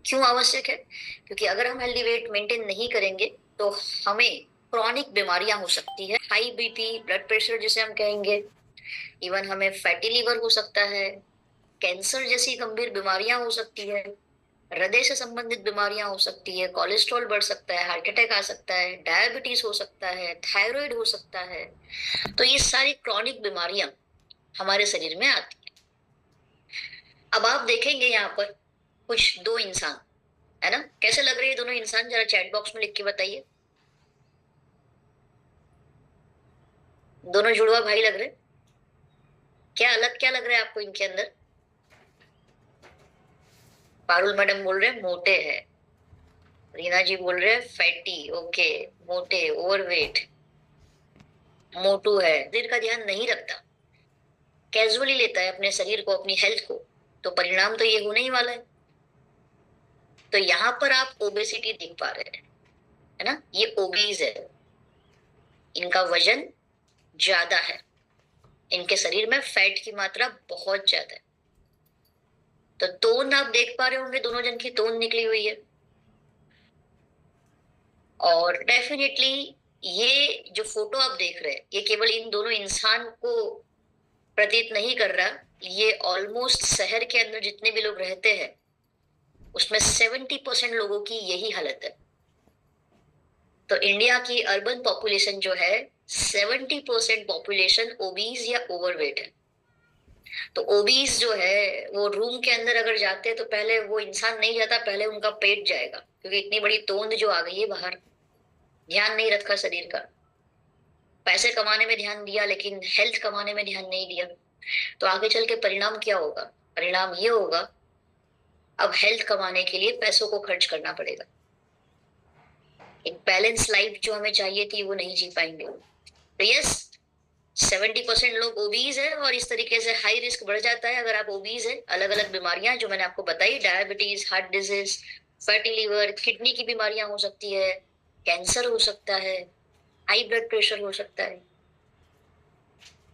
क्यों आवश्यक है? क्योंकि अगर हम हेल्दी वेट मेंटेन नहीं करेंगे तो हमें क्रॉनिक बीमारियां हो सकती है, हाई बीपी, ब्लड प्रेशर जिसे हम कहेंगे, इवन हमें फैटी लिवर हो सकता है, कैंसर जैसी गंभीर बीमारियां हो सकती है, हृदय से संबंधित बीमारियां हो सकती है, कोलेस्ट्रॉल बढ़ सकता है, हार्ट अटैक आ सकता है, डायबिटीज हो सकता है, थायराइड हो सकता है। तो ये सारी क्रॉनिक बीमारियां हमारे शरीर में आती है। अब आप देखेंगे यहाँ पर कुछ दो इंसान, है ना? कैसे लग रहे हैं दोनों इंसान? जरा चैट बॉक्स में लिख के बताइए। दोनों जुड़वा भाई लग रहे हैं? क्या अलग क्या लग रहा है आपको इनके अंदर? पारुल मैडम बोल रहे हैं मोटे हैं, रीना जी बोल रहे हैं फैटी, ओके, मोटे, ओवरवेट, मोटू है, शरीर का ध्यान नहीं रखता, कैजुअली लेता है अपने शरीर को, अपनी हेल्थ को, तो परिणाम तो ये होने ही वाला है। तो यहाँ पर आप ओबेसिटी देख पा रहे हैं, है ना? ये ओबीज है, इनका वजन ज्यादा है, इनके शरीर में फैट की मात्रा बहुत ज्यादा है। तो तोन आप देख पा रहे होंगे, दोनों जन की तोन निकली हुई है। और डेफिनेटली ये जो फोटो आप देख रहे हैं, ये केवल इन दोनों इंसान को प्रतीत नहीं कर रहा, ये ऑलमोस्ट शहर के अंदर जितने भी लोग रहते हैं उसमें 70% लोगों की यही हालत है। तो इंडिया की अर्बन पॉपुलेशन जो है, 70% पॉपुलेशन ओबीज या ओवरवेट है। तो ओबीज जो है वो रूम के अंदर अगर जाते हैं तो पहले वो इंसान नहीं जाता, पहले उनका पेट जाएगा, क्योंकि इतनी बड़ी तोंद जो आ गई है बाहर, ध्यान नहीं रखा शरीर का, पैसे कमाने में ध्यान दिया लेकिन हेल्थ कमाने में ध्यान नहीं दिया। तो आगे चल के परिणाम क्या होगा? परिणाम ये होगा, अब हेल्थ कमाने के लिए पैसों को खर्च करना पड़ेगा। एक बैलेंस लाइफ जो हमें चाहिए थी वो नहीं जी पाएंगे। तो यस, 70% लोग ओबीज है और इस तरीके से हाई रिस्क बढ़ जाता है अगर आप ओबीज है। अलग अलग बीमारियां जो मैंने आपको बताई, diabetes, heart disease, fatty liver, kidney की बीमारियां हो सकती है, कैंसर हो सकता है, हाई ब्लड प्रेशर हो सकता है।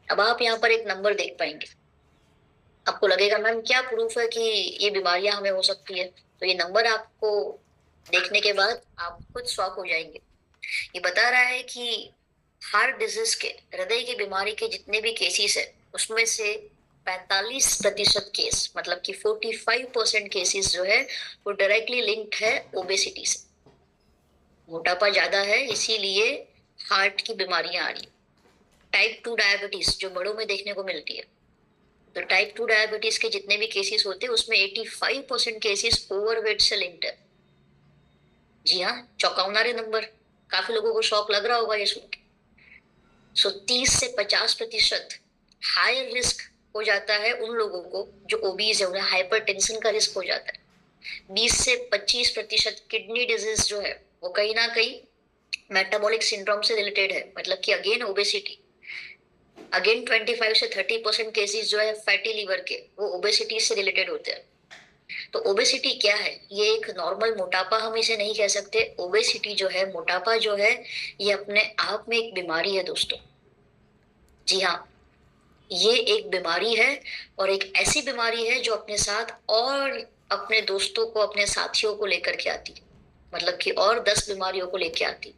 अब आप यहाँ पर एक नंबर देख पाएंगे, आपको लगेगा मैम क्या प्रूफ है कि ये बीमारियां हमें हो सकती है? तो ये नंबर आपको देखने के बाद आप खुद शॉक हो जाएंगे। ये बता रहा है कि हार्ट डिजीज के, हृदय की बीमारी के जितने भी केसेस है उसमें से 45% केस, मतलब कि 45% केसेस जो है वो डायरेक्टली लिंक्ड है ओबेसिटी से। मोटापा ज्यादा है इसीलिए हार्ट की बीमारियां आ रही है। टाइप 2 डायबिटीज जो बड़ों में देखने को मिलती है, तो टाइप 2 डायबिटीज के जितने भी केसेस होते हैं उसमें 85% केसेस ओवरवेट से लिंक्ड है। जी हाँ, चौंकावना रे नंबर, काफी लोगों को शौक लग रहा होगा ये सुन के। सो 30 से 50% हायर रिस्क हो जाता है उन लोगों को जो ओबीज है, उन्हें हाइपरटेंशन का रिस्क हो जाता है। 20 से 25% किडनी डिजीज जो है वो कहीं ना कहीं मेटाबॉलिक सिंड्रोम से रिलेटेड है, मतलब कि अगेन ओबेसिटी। अगेन 25 से 30% केसेस जो है फैटी लिवर के, वो ओबेसिटी से रिलेटेड होते हैं। तो ओबेसिटी क्या है? ये एक नॉर्मल मोटापा हम इसे नहीं कह सकते। ओबेसिटी जो है, मोटापा जो है, ये अपने आप में एक बीमारी है दोस्तों। जी हाँ, ये एक बीमारी है, और एक ऐसी बीमारी है जो अपने साथ और अपने दोस्तों को, अपने साथियों को लेकर के आती है, मतलब कि और 10 बीमारियों को लेकर आती।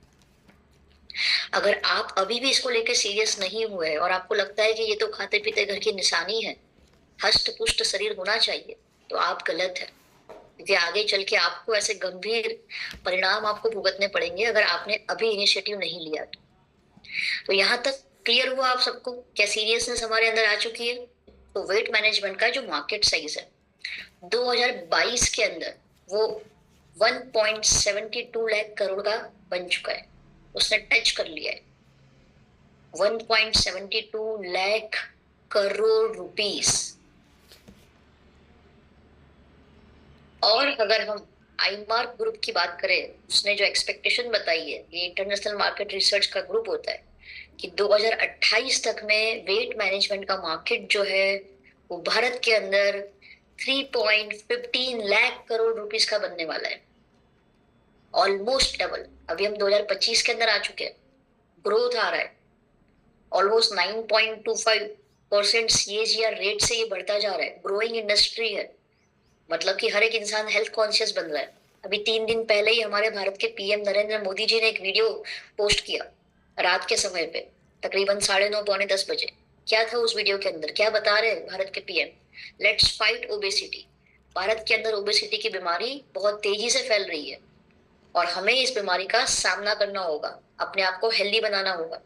अगर आप अभी भी इसको लेकर सीरियस नहीं हुए और आपको लगता है कि ये तो खाते पीते घर की निशानी है, हष्ट पुष्ट शरीर होना चाहिए, तो आप गलत है। क्योंकि आगे चल के आपको ऐसे गंभीर परिणाम आपको भुगतने पड़ेंगे अगर आपने अभी इनिशिएटिव नहीं लिया। तो यहाँ तक क्लियर हुआ आप सबको क्या सीरियसनेस हमारे अंदर आ चुकी है? तो वेट मैनेजमेंट का जो मार्केट साइज है 2022 के अंदर वो 1.72 लाख करोड़ का बन चुका है, उसने टच कर लिया है 1.72 लाख करोड़ रुपीस। और अगर हम आईमार्क ग्रुप की बात करें, उसने जो एक्सपेक्टेशन बताई है, ये इंटरनेशनल मार्केट रिसर्च का ग्रुप होता है, कि 2028 तक में वेट मैनेजमेंट का मार्केट जो है वो भारत के अंदर 3.15 लाख करोड़ रुपीस का बनने वाला है। Almost double. अभी हम 2025 के अंदर आ चुके हैं, ग्रोथ आ रहा है, ऑलमोस्ट 9.25% CAGR रेट से ये बढ़ता जा रहा है, ग्रोइंग इंडस्ट्री है। मतलब कि हर एक इंसान हेल्थ कॉन्शियस बन रहा है। अभी 3 दिन पहले ही हमारे भारत के पीएम नरेंद्र मोदी जी ने एक वीडियो पोस्ट किया रात के समय पे, तकरीबन 9:30 पौने 10 बजे। क्या था उस वीडियो के अंदर, क्या बता रहे हैं भारत के PM? Let's fight obesity. Bharat के अंदर ओबेसिटी की बीमारी बहुत तेजी से फैल रही है और हमें इस बीमारी का सामना करना होगा, अपने आप को हेल्दी बनाना होगा।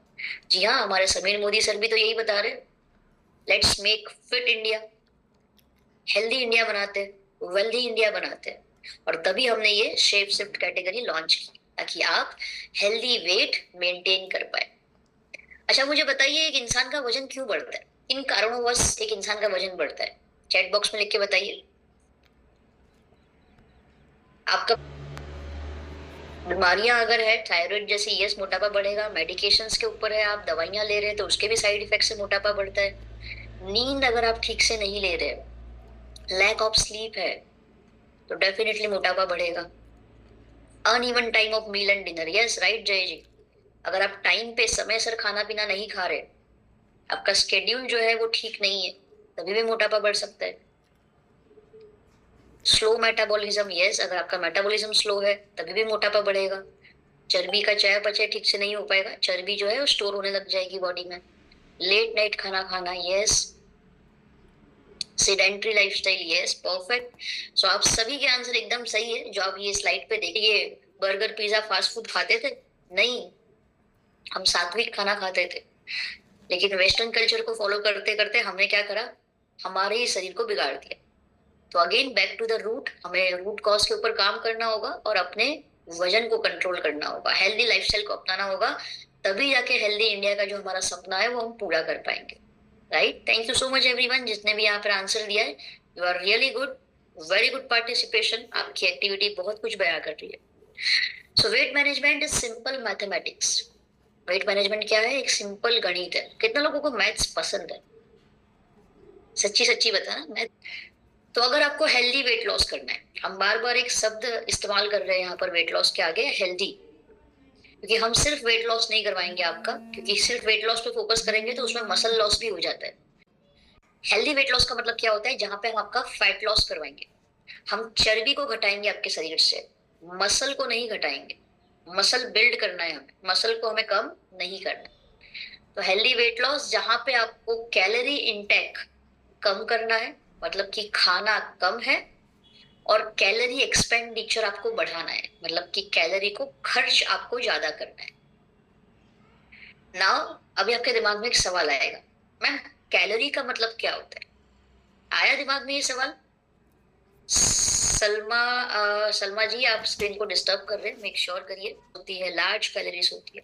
जी हाँ, हमारे समीर मोदी सर भी तो यही बता रहे, let's make fit India. Healthy India बनाते हैं, वेल्दी इंडिया बनाते हैं। और तभी हमने ये शेप शिफ्ट कैटेगरी लॉन्च की ताकि आप हेल्दी वेट मेंटेन कर पाए। अच्छा, मुझे बताइए एक इंसान का वजन क्यों बढ़ता है? किन कारणोंवश एक इंसान का वजन बढ़ता है? चैट बॉक्स में लिख के बताइए। आपका बीमारियां अगर है थायराइड जैसी, यस मोटापा बढ़ेगा। मेडिकेशंस के ऊपर है, आप दवाइयां ले रहे हैं तो उसके भी साइड इफेक्ट से मोटापा बढ़ता है। नींद अगर आप ठीक से नहीं ले रहे, लैक ऑफ स्लीप है, तो डेफिनेटली मोटापा बढ़ेगा। Uneven time of meal and dinner, yes right Jai ji. अगर आप टाइम पे समय सर खाना पीना नहीं खा रहे, आपका स्केड्यूल जो है वो ठीक नहीं है, तभी भी मोटापा बढ़ सकता है। स्लो मेटाबॉलिज्म, यस, अगर आपका मेटाबॉलिज्म स्लो है तभी भी मोटापा बढ़ेगा। चर्बी का चयापचय ठीक से नहीं हो पाएगा, चर्बी जो है वो स्टोर होने लग जाएगी बॉडी में। लेट नाइट खाना खाना, yes. Sedentary lifestyle, yes, perfect. So आप सभी के आंसर एकदम सही है जो आप ये स्लाइड पे देखिए। बर्गर पिज्जा फास्ट फूड खाते थे? नहीं, हम सात्विक खाना खाते थे। लेकिन वेस्टर्न कल्चर को फॉलो करते करते हमने क्या करा, हमारे ही शरीर को बिगाड़ दिया। तो again back to the root, हमें रूट कॉज के ऊपर काम करना होगा और अपने वजन को कंट्रोल करना होगा, हेल्दी लाइफस्टाइल को अपनाना होगा। तभी जाके हेल्दी इंडिया का जो हमारा सपना है वो हम पूरा कर पाएंगे। Right, thank you so much everyone जिसने भी यहाँ पर आंसर दिया है। You are really good, very good participation. आपकी एक्टिविटी बहुत कुछ बयां कर रही है। So weight management is simple mathematics. Weight management क्या है? एक सिंपल गणित है। कितने लोगों को मैथ्स पसंद है? सच्ची सच्ची बताना मैथ। तो अगर आपको हेल्दी वेट लॉस करना है, हम बार बार एक शब्द इस्तेमाल कर रहे हैं यहाँ पर वेट लॉस के आगे, हेल्दी। क्योंकि हम सिर्फ वेट लॉस नहीं करवाएंगे आपका, क्योंकि सिर्फ वेट लॉस पे फोकस करेंगे तो उसमें मसल लॉस भी हो जाता है। हेल्दी वेट लॉस का मतलब क्या होता है? जहां पे हम आपका फैट लॉस करवाएंगे, हम चर्बी को घटाएंगे आपके शरीर से, मसल को नहीं घटाएंगे। मसल बिल्ड करना है हमें, मसल को हमें कम नहीं करना। तो हेल्दी वेट लॉस जहां पे आपको कैलोरी इंटेक कम करना है, मतलब कि खाना कम है, और कैलोरी एक्सपेंडिचर आपको बढ़ाना है, मतलब कि कैलोरी को खर्च आपको ज्यादा करना है। नाउ अभी आपके दिमाग में एक सवाल आएगा, मैम कैलोरी का मतलब क्या होता है? आया दिमाग में ये सवाल? सलमा जी, आप स्क्रीन को डिस्टर्ब कर रहे हैं, मेक श्योर करिए। होती है लार्ज कैलोरीज होती है,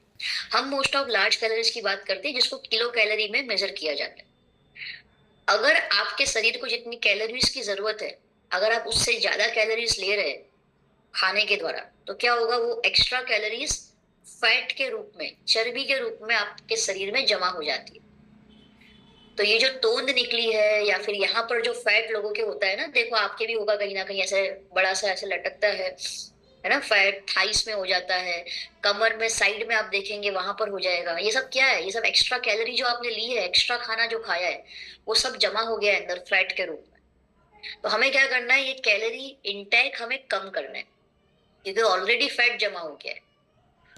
हम मोस्ट ऑफ लार्ज कैलोरीज की बात करते हैं जिसको किलो कैलोरी में मेजर किया जाता है। अगर आपके शरीर को जितनी कैलोरीज की जरूरत है, अगर आप उससे ज्यादा कैलोरीज ले रहे हैं खाने के द्वारा, तो क्या होगा? वो एक्स्ट्रा कैलोरीज फैट के रूप में, चर्बी के रूप में आपके शरीर में जमा हो जाती है। तो ये जो तोंद निकली है या फिर यहाँ पर जो फैट लोगों के होता है ना, देखो आपके भी होगा कहीं ना कहीं, ऐसे बड़ा सा ऐसे लटकता है ना, फैट थाइस में हो जाता है, कमर में साइड में आप देखेंगे वहां पर हो जाएगा। ये सब क्या है? ये सब एक्स्ट्रा कैलोरी जो आपने ली है, एक्स्ट्रा खाना जो खाया है, वो सब जमा हो गया है अंदर फैट के रूप में। तो हमें क्या करना है? ये कैलोरी इंटेक हमें कम करना है, क्योंकि ऑलरेडी फैट जमा हो गया है।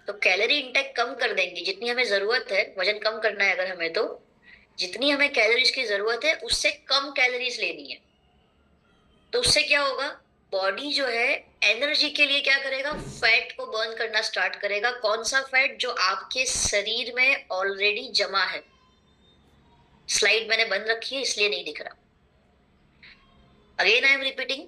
तो कैलोरी इंटेक कम कर देंगे, जितनी हमें जरूरत है, वजन कम करना है अगर हमें, तो जितनी हमें कैलोरीज की जरूरत है उससे कम कैलोरीज लेनी है। तो उससे क्या होगा? बॉडी जो है एनर्जी के लिए क्या करेगा? फैट को बर्न करना स्टार्ट करेगा। कौन सा फैट? जो आपके शरीर में ऑलरेडी जमा है। स्लाइड मैंने बंद रखी है इसलिए नहीं दिख रहा। अगेन आई एम रिपीटिंग,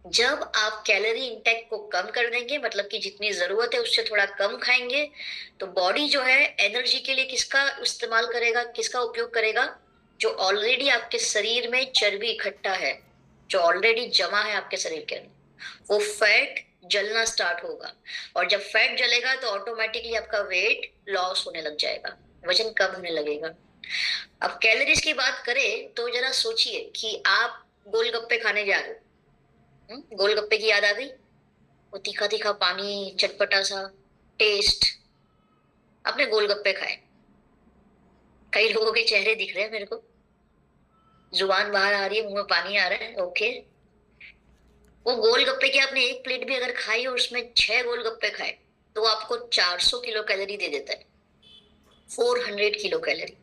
जब आप कैलोरी इंटेक को कम कर देंगे, मतलब कि जितनी जरूरत है उससे थोड़ा कम खाएंगे, तो बॉडी जो है एनर्जी के लिए किसका इस्तेमाल करेगा, किसका उपयोग करेगा? जो ऑलरेडी आपके शरीर में चर्बी इकट्ठा है, जो ऑलरेडी जमा है आपके शरीर के अंदर, वो फैट जलना स्टार्ट होगा। और जब फैट जलेगा तो ऑटोमेटिकली आपका वेट लॉस होने लग जाएगा, वजन कम होने लगेगा। अब कैलोरीज की बात करें तो जरा सोचिए कि आप गोलगप्पे खाने जा रहे हो, गोलगप्पे की याद आ गई? वो तीखा तीखा पानी, चटपटा सा टेस्ट। आपने गोलगप्पे खाए, कई लोगों के चेहरे दिख रहे हैं मेरे को, जुबान बाहर आ रही है, मुंह में पानी आ रहा है, ओके। वो गोलगप्पे की आपने एक प्लेट भी अगर खाई और उसमें 6 गोलगप्पे खाए तो वो आपको 400 किलो कैलोरी दे देता है, 400 किलो कैलोरी।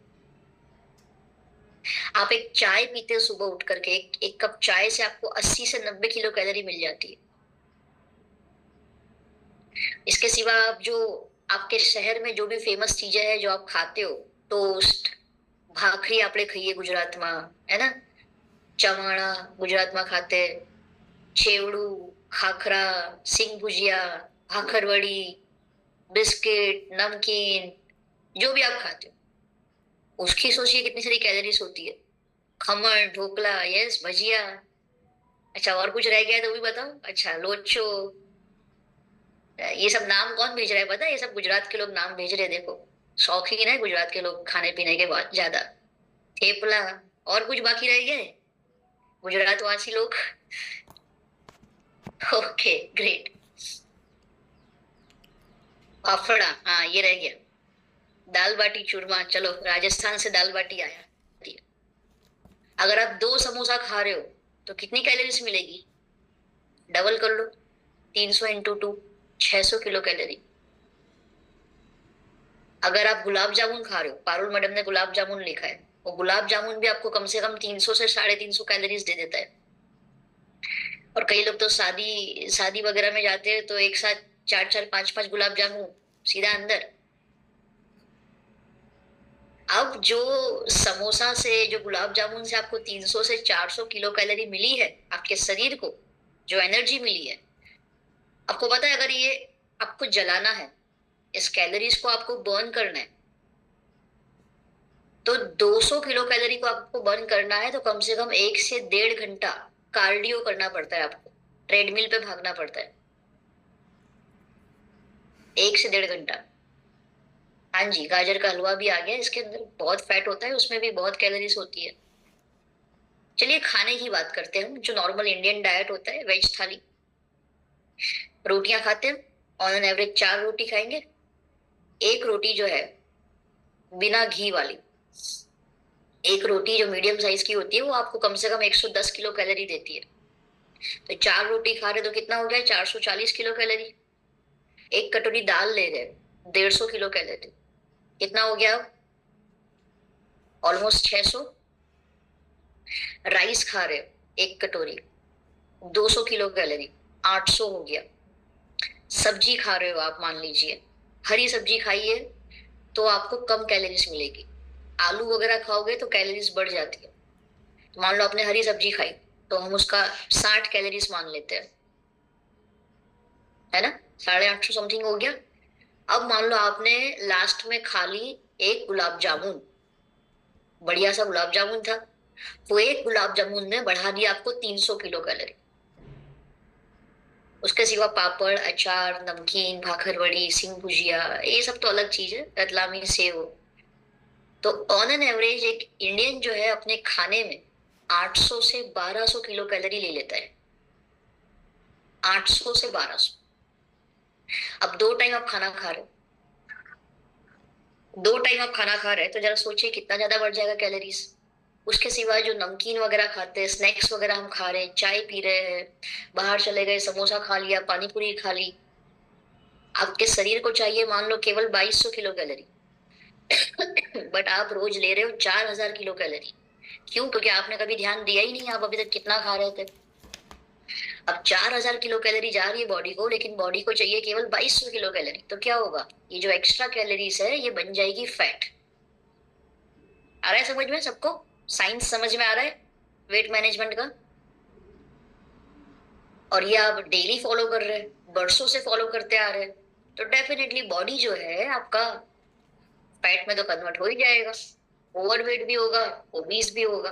आप एक चाय पीते हो सुबह उठ करके, एक कप चाय से आपको 80 से 90 किलो कैलोरी मिल जाती है। इसके सिवा आप जो आपके शहर में जो भी फेमस चीजें हैं जो आप खाते हो, टोस्ट, भाखरी आपने खाई है गुजरात में, है ना, चवाणा गुजरात में खाते, छेवड़ू, खाखरा, सिंग भुजिया, भाखरवड़ी, बिस्किट, नमकीन, जो भी आप खाते हो उसकी सोचिए कितनी सारी कैलोरीज होती है। खमण, ढोकला, यस, भजिया। अच्छा, और कुछ रह गया है तो भी बताओ। अच्छा, लोचो, ये सब नाम कौन भेज रहा है पता है? ये सब गुजरात के लोग नाम भेज रहे हैं, देखो। शौकीन है गुजरात के लोग खाने पीने के बाद ज्यादा। थेपला। और कुछ बाकी रह गया है गुजरात वासी लोग? Okay, great. फाफड़ा, हाँ ये रह गया। दाल बाटी चूरमा, चलो राजस्थान से दाल बाटी आया। अगर आप 2 समोसा खा रहे हो तो कितनी कैलोरीज मिलेगी? डबल कर लो, 300 इंटू 2, 600 किलो कैलोरी। अगर आप गुलाब जामुन खा रहे हो, पारुल मैडम ने गुलाब जामुन लिखा है, वो गुलाब जामुन भी आपको कम से कम 300 से 350 कैलोरीज दे देता है। और कई लोग तो शादी शादी वगैरह में जाते हैं तो एक साथ 4 4 5 5 गुलाब जामुन सीधा अंदर। अब जो समोसा से, जो गुलाब जामुन से आपको 300 से 400 किलो कैलोरी मिली है आपके शरीर को, जो एनर्जी मिली है, आपको पता है अगर ये आपको जलाना है, इस कैलोरीज को आपको बर्न करना है, तो 200 किलो कैलोरी को आपको बर्न करना है तो कम से कम 1 से 1.5 घंटा कार्डियो करना पड़ता है आपको, ट्रेडमिल पे भागना पड़ता है 1 से 1.5 घंटा। हाँ जी, गाजर का हलवा भी आ गया, इसके अंदर बहुत फैट होता है, उसमें भी बहुत कैलोरीज होती है। चलिए खाने की बात करते हैं हम, जो नॉर्मल इंडियन डाइट होता है, वेज थाली। रोटियां खाते हैं, ऑन एन एवरेज 4 रोटी खाएंगे। एक रोटी जो है बिना घी वाली, एक रोटी जो मीडियम साइज की होती है वो आपको कम से कम 110 किलो कैलोरी देती है। तो 4 रोटी खा रहे तो कितना हो गया? 440 किलो कैलोरी। एक कटोरी दाल ले रहे, 150 किलो कैलोरी। कितना हो गया? ऑलमोस्ट 600। राइस खा रहे एक कटोरी, 200 किलो कैलोरी, 800 हो गया। सब्जी खा रहे हो आप, मान लीजिए हरी सब्जी खाइए तो आपको कम कैलोरीज मिलेगी। आलू वगैरह खाओगे तो कैलोरीज बढ़ जाती है। तो मान लो आपने हरी सब्जी खाई तो हम उसका 60 कैलोरीज मान लेते हैं, है ना, 850 समथिंग हो गया। अब मान लो आपने लास्ट में खा ली एक गुलाब जामुन, बढ़िया सा गुलाब जामुन था, वो एक गुलाब जामुन ने बढ़ा दिया आपको 300 किलो कैलोरी। उसके सिवा पापड़, अचार, नमकीन, भाखरवड़ी, सिंग भुजिया, ये सब तो अलग चीज है, रतलामी सेव। तो ऑन एन एवरेज एक इंडियन जो है अपने खाने में 800 से 1200 किलो कैलोरी ले लेता है, 800 से 1200। अब 2 टाइम आप खाना खा रहे हो, 2 टाइम आप खाना खा रहे हैं तो जरा सोचिए कितना ज्यादा बढ़ जाएगा कैलोरीज। उसके सिवाय जो नमकीन वगैरह खाते हैं, स्नैक्स वगैरह हम खा रहे हैं, चाय पी रहे हैं, बाहर चले गए, समोसा खा लिया, पानी पूरी खा ली, आपके शरीर को चाहिए मान लो केवल 2200 किलो कैलोरी। बट आप रोज ले रहे हो 4000 किलो कैलोरी। क्यों? क्योंकि आपने कभी ध्यान दिया ही नहीं आप अभी तक कितना खा रहे थे। अब 4000 किलो कैलोरी जा रही है बॉडी को, लेकिन बॉडी को चाहिए केवल 2200 किलो कैलोरी। तो क्या होगा? ये जो एक्स्ट्रा कैलोरीज है ये बन जाएगी फैट। आ रहा है समझ में सबको? साइंस समझ में आ रहा है वेट मैनेजमेंट का? और ये आप डेली फॉलो कर रहे हैं, बरसों से फॉलो करते आ रहे हैं, तो डेफिनेटली बॉडी जो है आपका फैट में तो कन्वर्ट हो ही जाएगा, ओवरवेट भी होगा, ओबीस भी होगा।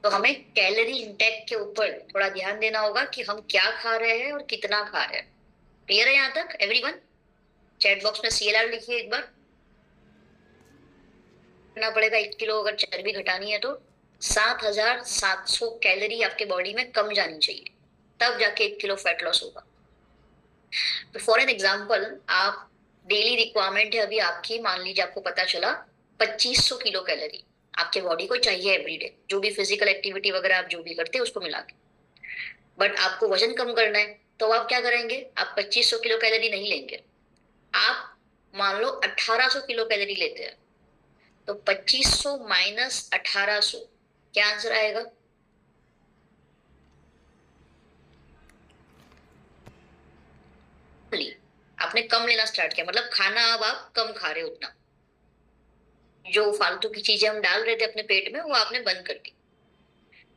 तो हमें कैलोरी इंटेक के ऊपर थोड़ा ध्यान देना होगा कि हम क्या खा रहे हैं और कितना खा रहे हैं। क्लियर है यहाँ तक एवरीवन? चैट बॉक्स में सीएलआर लिखिए एक बार। करना पड़ेगा 1 किलो अगर चर्बी घटानी है तो 7700 कैलोरी आपके बॉडी में कम जानी चाहिए, तब जाके 1 किलो फैट लॉस होगा। तो फॉर एन एग्जाम्पल, आप डेली रिक्वायरमेंट है अभी आपकी, मान लीजिए आपको पता चला 2500 किलो कैलोरी आपके बॉडी को चाहिए एवरीडे, जो भी फिजिकल एक्टिविटी वगैरह आप जो भी करते हैं उसको मिला के। बट आपको वजन कम करना है, तो आप क्या करेंगे? आप 2500 किलो कैलोरी नहीं लेंगे, आप मान लो 1800 किलो कैलोरी लेते हैं। तो 2500 माइनस 1800, क्या आंसर आएगा? आपने कम लेना स्टार्ट किया, मतलब खाना अब आप कम खा रहे हो, उतना जो फालतू की चीजें हम डाल रहे थे अपने पेट में वो आपने बंद कर दी।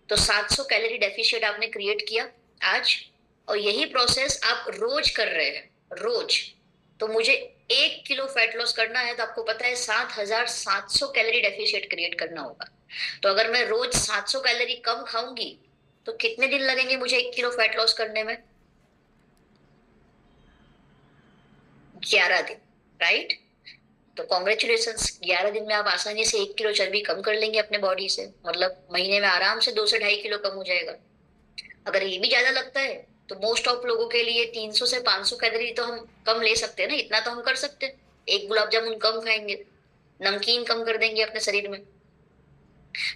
तो 700 कैलोरी डेफिशिएट आपने क्रिएट किया आज, और यही प्रोसेस आप रोज कर रहे हैं, रोज। तो मुझे 1 किलो फैट लॉस करना है, तो आपको पता है 7700 कैलोरी डेफिशिएट क्रिएट करना होगा। तो अगर मैं रोज 700 कैलोरी कम खाऊंगी तो कितने दिन लगेंगे मुझे 1 किलो फैट लॉस करने में? 11 दिन, राइट? तो कॉन्ग्रेचुलेशन, 11 दिन में आप आसानी से 1 किलो चर्बी कम कर लेंगे अपने बॉडी से, मतलब महीने में आराम से 2 से 2.5 किलो कम हो जाएगा। अगर ये भी ज्यादा लगता है तो मोस्ट ऑफ लोगों के लिए 300 से 500 कैलोरी तो हम कम ले सकते हैं ना, इतना तो हम कर सकते हैं। एक गुलाब जामुन कम खाएंगे, नमकीन कम कर देंगे अपने शरीर में,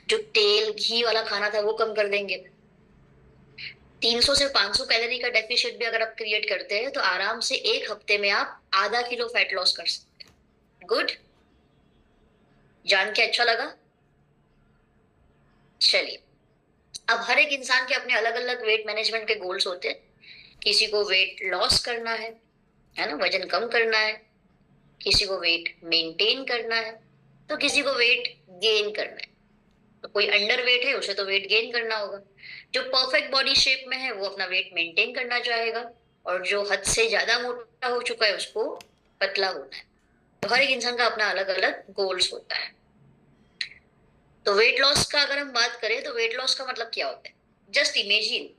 जो तेल घी वाला खाना था वो कम कर देंगे। 300 से 500 कैलोरी का डेफिशिएट भी अगर आप क्रिएट करते हैं तो आराम से 1 हफ्ते में आप ½ किलो फैट लॉस कर सकते हैं। गुड, जान के अच्छा लगा? चलिए, अब हर एक इंसान के अपने अलग अलग वेट मैनेजमेंट के गोल्स होते हैं। किसी को वेट लॉस करना है ना, वजन कम करना है, किसी को वेट मेंटेन करना है, तो किसी को वेट गेन करना है। तो कोई अंडर वेट है उसे तो वेट गेन करना होगा, जो परफेक्ट बॉडी शेप में है वो अपना वेट मेंटेन करना चाहेगा, और जो हद से ज्यादा मोटा हो चुका है उसको पतला होना है। तो हर एक इंसान का अपना अलग अलग गोल्स होता है। तो वेट लॉस का अगर हम बात करें तो वेट लॉस का मतलब क्या होता है? जस्ट इमेजिन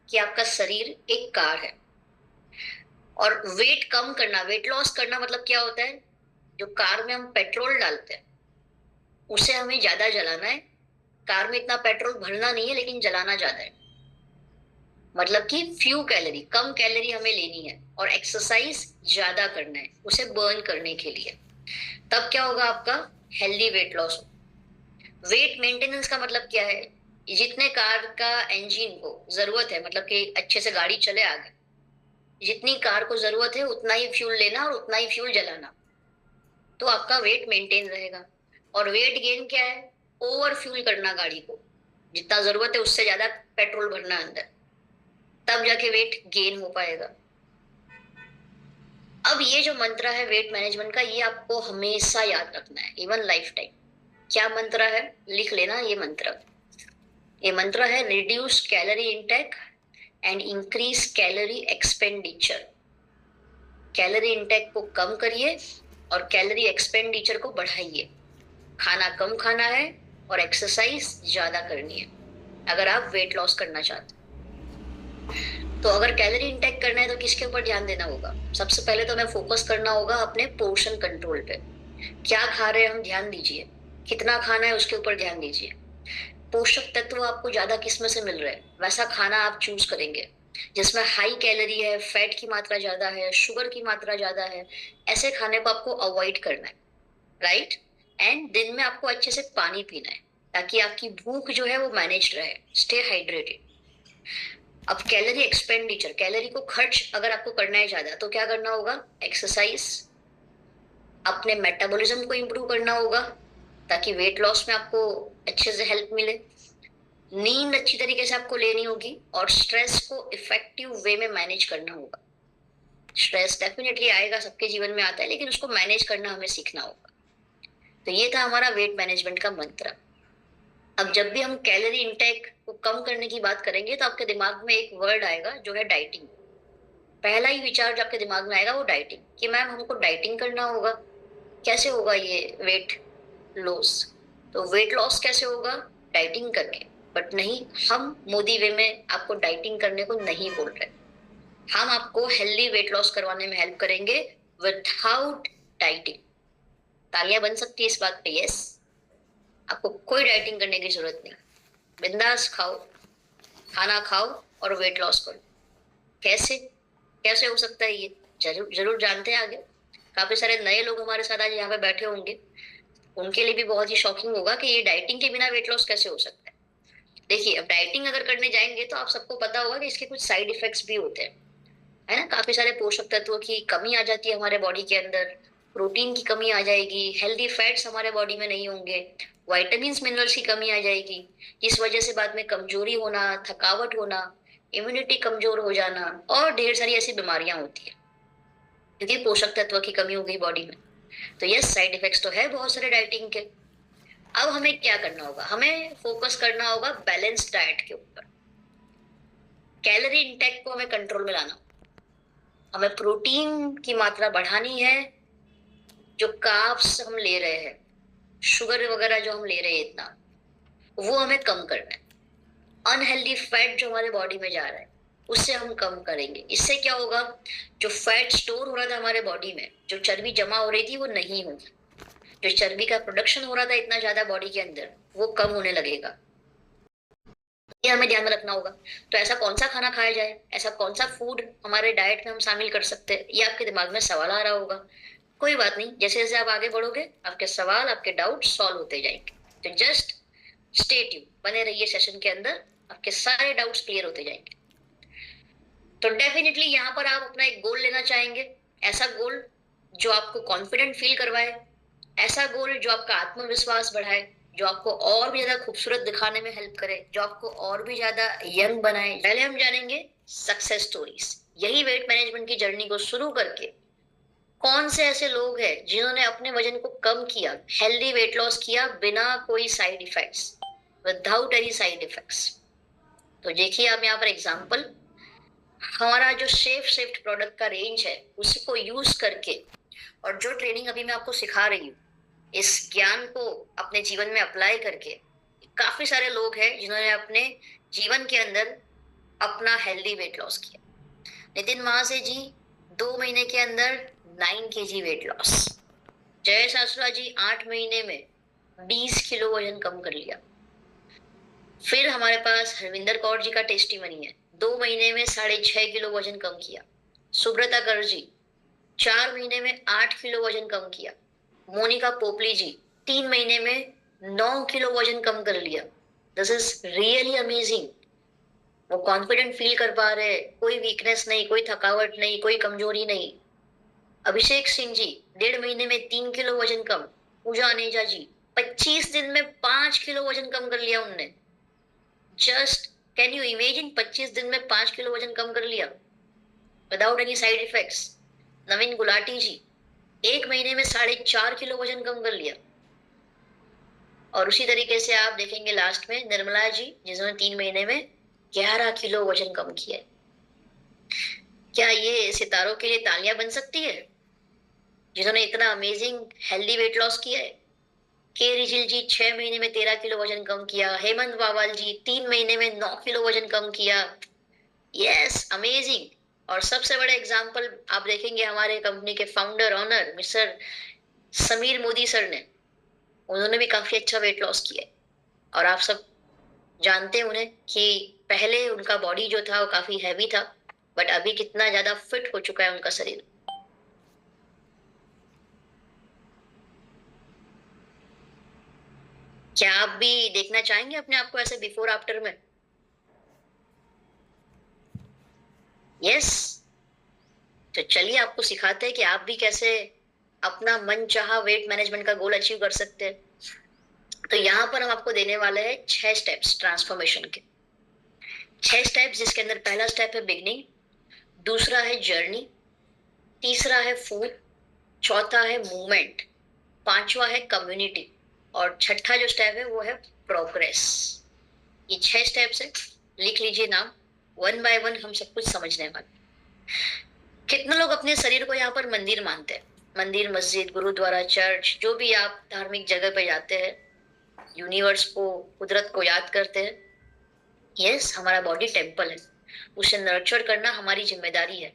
कि आपका शरीर एक कार है, और वेट कम करना, वेट लॉस करना मतलब क्या होता है? जो कार में हम पेट्रोल डालते हैं उसे हमें ज्यादा जलाना है। कार में इतना पेट्रोल भरना नहीं है लेकिन जलाना ज्यादा है, मतलब कि फ्यू कैलोरी, कम कैलोरी हमें लेनी है, और एक्सरसाइज ज्यादा करना है उसे बर्न करने के लिए। तब क्या होगा? आपका healthy weight loss. Wait maintenance का मतलब क्या है? जितने कार का इंजन को जरूरत है, मतलब कि अच्छे से गाड़ी चले आगे, जितनी कार को जरूरत है उतना ही फ्यूल लेना और उतना ही फ्यूल जलाना, तो आपका वेट मेंटेन रहेगा। और वेट गेन क्या है? ओवर फ्यूल करना गाड़ी को, जितना जरूरत है उससे ज्यादा पेट्रोल भरना अंदर, तब जाके वेट गेन हो पाएगा। अब ये जो मंत्र है वेट मैनेजमेंट का, ये आपको हमेशा याद रखना है, इवन लाइफ टाइम। क्या मंत्र है? लिख लेना ये मंत्र। ये मंत्र है reduce calorie intake and increase calorie expenditure. Calorie intake को कम करिए और कैलोरी एक्सपेंडिचर को बढ़ाइए। खाना कम खाना है और एक्सरसाइज ज्यादा करनी है अगर आप वेट लॉस करना चाहते हैं। तो अगर कैलोरी इंटेक करना है तो किसके ऊपर ध्यान देना होगा? सबसे पहले तो हमें फोकस करना होगा अपने पोर्शन कंट्रोल पे। क्या खा रहे हैं हम, ध्यान दीजिए। कितना खाना है उसके ऊपर ध्यान दीजिए। पोषक तत्व आपको ज्यादा किस में से मिल रहे हैं, वैसा खाना आप चूज करेंगे। जिसमें हाई कैलोरी है, फैट की मात्रा ज्यादा है, शुगर की मात्रा ज्यादा है, ऐसे खाने को आपको अवॉइड करना है, राइट? एंड दिन में आपको अच्छे से पानी पीना है ताकि आपकी भूख जो है वो मैनेज रहे, स्टे हाइड्रेटेड। अब कैलोरी एक्सपेंडिचर, कैलोरी को खर्च अगर आपको करना है ज्यादा तो क्या करना होगा? एक्सरसाइज, अपने मेटाबॉलिज्म को इंप्रूव करना होगा ताकि वेट लॉस में आपको अच्छे से हेल्प मिले। नींद अच्छी तरीके से आपको लेनी होगी, और स्ट्रेस को इफेक्टिव वे में मैनेज करना होगा। स्ट्रेस डेफिनेटली आएगा, सबके जीवन में आता है, लेकिन उसको मैनेज करना हमें सीखना होगा। तो ये था हमारा वेट मैनेजमेंट का मंत्र। अब जब भी हम कैलोरी इंटेक को कम करने की बात करेंगे तो आपके दिमाग में एक वर्ड आएगा जो है डाइटिंग। पहला ही विचार जो आपके दिमाग में आएगा वो डाइटिंग, कि मैम हमको डाइटिंग करना होगा। कैसे होगा ये वेट लॉस? तो वेट लॉस कैसे होगा? डाइटिंग करके। बट नहीं, हम मोदी वे में आपको डाइटिंग करने को नहीं बोल रहे। हम आपको हेल्दी वेट लॉस करवाने में हेल्प करेंगे विदाउट डाइटिंग। तालियां बन सकती है इस बात पे, यस। आपको कोई डाइटिंग करने की जरूरत नहीं, बिंदास खाओ, खाना खाओ और वेट लॉस करो। कैसे कैसे हो सकता है ये? जरूर जरूर जानते हैं आगे। काफी सारे नए लोग हमारे साथ आज यहाँ पे बैठे होंगे, उनके लिए भी बहुत ही शॉकिंग होगा कि ये डाइटिंग के बिना वेट लॉस कैसे हो सकता है। देखिए, अब डाइटिंग अगर करने जाएंगे तो आप सबको पता होगा कि इसके कुछ साइड इफेक्ट्स भी होते हैं, है ना? काफी सारे पोषक तत्वों की कमी आ जाती है हमारे बॉडी के अंदर, प्रोटीन की कमी आ जाएगी, हेल्दी फैट्स हमारे बॉडी में नहीं होंगे, विटामिन्स मिनरल्स की कमी आ जाएगी, इस वजह से बाद में कमजोरी होना, थकावट होना, इम्यूनिटी कमजोर हो जाना और ढेर सारी ऐसी बीमारियां होती है क्योंकि पोषक तत्व की कमी हो गई बॉडी में। तो यस, साइड इफेक्ट्स तो है बहुत सारे डाइटिंग के। अब हमें क्या करना होगा? हमें फोकस करना होगा बैलेंस्ड डाइट के ऊपर। कैलोरी इंटेक को हमें कंट्रोल में लाना, हमें प्रोटीन की मात्रा बढ़ानी है, जो कार्ब्स हम ले रहे हैं, शुगर वगैरह जो हम ले रहे हैं इतना, वो हमें कम करना है। अनहेल्दी फैट जो हमारे बॉडी में जा रहा है उससे हम कम करेंगे। इससे क्या होगा? जो फैट स्टोर हो रहा था हमारे बॉडी में, जो चर्बी जमा हो रही थी, वो नहीं होगी। जो चर्बी का प्रोडक्शन हो रहा था इतना ज्यादा बॉडी के अंदर, वो कम होने लगेगा। ये हमें ध्यान में रखना होगा। तो ऐसा कौन सा खाना खाया जाए, ऐसा कौन सा फूड हमारे डाइट में हम शामिल कर सकते हैं, ये आपके दिमाग में सवाल आ रहा होगा। कोई बात नहीं, जैसे जैसे आप आगे बढ़ोगे आपके सवाल, आपके डाउट सॉल्व होते जाएंगे। तो जस्ट स्टे ट्यून, बने रहिए सेशन के अंदर, आपके सारे डाउट्स क्लियर होते जाएंगे। तो डेफिनेटली यहाँ पर आप अपना एक गोल लेना चाहेंगे, ऐसा गोल जो आपको कॉन्फिडेंट फील करवाए, ऐसा गोल जो आपका आत्मविश्वास बढ़ाए, जो आपको और भी ज्यादा खूबसूरत दिखाने में हेल्प करे, जो आपको और भी ज्यादा यंग बनाए। पहले हम जानेंगे सक्सेस स्टोरीज। यही वेट मैनेजमेंट की जर्नी को शुरू करके कौन से ऐसे लोग हैं जिन्होंने अपने वजन को कम किया, हेल्दी वेट लॉस किया बिना कोई side effects, without any side effects. तो देखिए आप यहाँ पर एग्जाम्पल, हमारा जो शेफ शिफ्ट प्रोडक्ट का रेंज है उसको यूज करके, और जो ट्रेनिंग अभी मैं आपको सिखा रही हूँ, इस ज्ञान को अपने जीवन में अप्लाई करके काफी सारे लोग हैं जिन्होंने अपने जीवन के अंदर अपना हेल्दी वेट लॉस किया। नितिन महासे जी 2 महीने के अंदर 9 kg वेट लॉस। जय सासुरा जी 8 महीने में 20 किलो वजन कम कर लिया। फिर हमारे पास हरविंदर कौर जी का टेस्टिमनी है, 2 महीने में 6.5 किलो वजन कम किया। सुब्रता कर जी 4 महीने में 8 किलो वजन कम किया। मोनिका पोपली जी 3 महीने में 9 किलो वजन कम कर लिया। This is really amazing. वो कॉन्फिडेंट फील कर पा रहे, कोई वीकनेस नहीं, कोई थकावट नहीं, कोई कमजोरी नहीं। अभिषेक सिंह जी 1.5 महीने में 3 किलो वजन कम। पूजा अनेजा जी 25 दिन में 5 किलो वजन कम कर लिया उनने। जस्ट कैन यू इमेजिन, 25 दिन में 5 किलो वजन कम कर लिया विदाउट एनी साइड इफेक्ट्स। नवीन गुलाटी जी 1 महीने में 4.5 किलो वजन कम कर लिया। और उसी तरीके से आप देखेंगे लास्ट में निर्मला जी, जिन्होंने 3 महीने में 11 किलो वजन कम किया है। क्या ये सितारों के लिए तालियां बन सकती है जिन्होंने इतना अमेजिंग हेल्दी वेट लॉस किया है? के रिजिल जी 6 महीने में 13 किलो वजन कम किया। हेमंत बावाल जी 3 महीने में 9 किलो वजन कम किया। Yes, amazing. और सबसे बड़ा एग्जाम्पल आप देखेंगे हमारे कंपनी के founder owner mister Sameer Modi sir ने, उन्होंने भी काफी अच्छा वेट लॉस किया है। और आप सब जानते हैं उन्हें कि पहले उनका बॉडी जो था वो काफी हैवी था, बट अभी कितना ज्यादा फिट हो चुका है उनका शरीर। क्या आप भी देखना चाहेंगे अपने आप को ऐसे बिफोर आफ्टर में? यस। तो चलिए आपको सिखाते हैं कि आप भी कैसे अपना मनचाहा वेट मैनेजमेंट का गोल अचीव कर सकते हैं। तो यहाँ पर हम आपको देने वाले हैं 6 स्टेप्स ट्रांसफॉर्मेशन के। 6 स्टेप्स, जिसके अंदर पहला स्टेप है बिगनिंग, दूसरा है जर्नी, तीसरा है फूड, चौथा है मूवमेंट, पांचवा है कम्युनिटी, और छठा जो स्टेप है वो है प्रोग्रेस। ये 6 स्टेप्स है, लिख लीजिए नाम, 1 बाय 1 हम सब कुछ समझने वाले। कितने लोग अपने शरीर को यहाँ पर मंदिर मानते हैं? मंदिर, मस्जिद, गुरुद्वारा, चर्च, जो भी आप धार्मिक जगह पे जाते हैं, यूनिवर्स को, कुदरत को याद करते हैं। यस, हमारा बॉडी टेम्पल है, उसे नर्चर करना हमारी जिम्मेदारी है,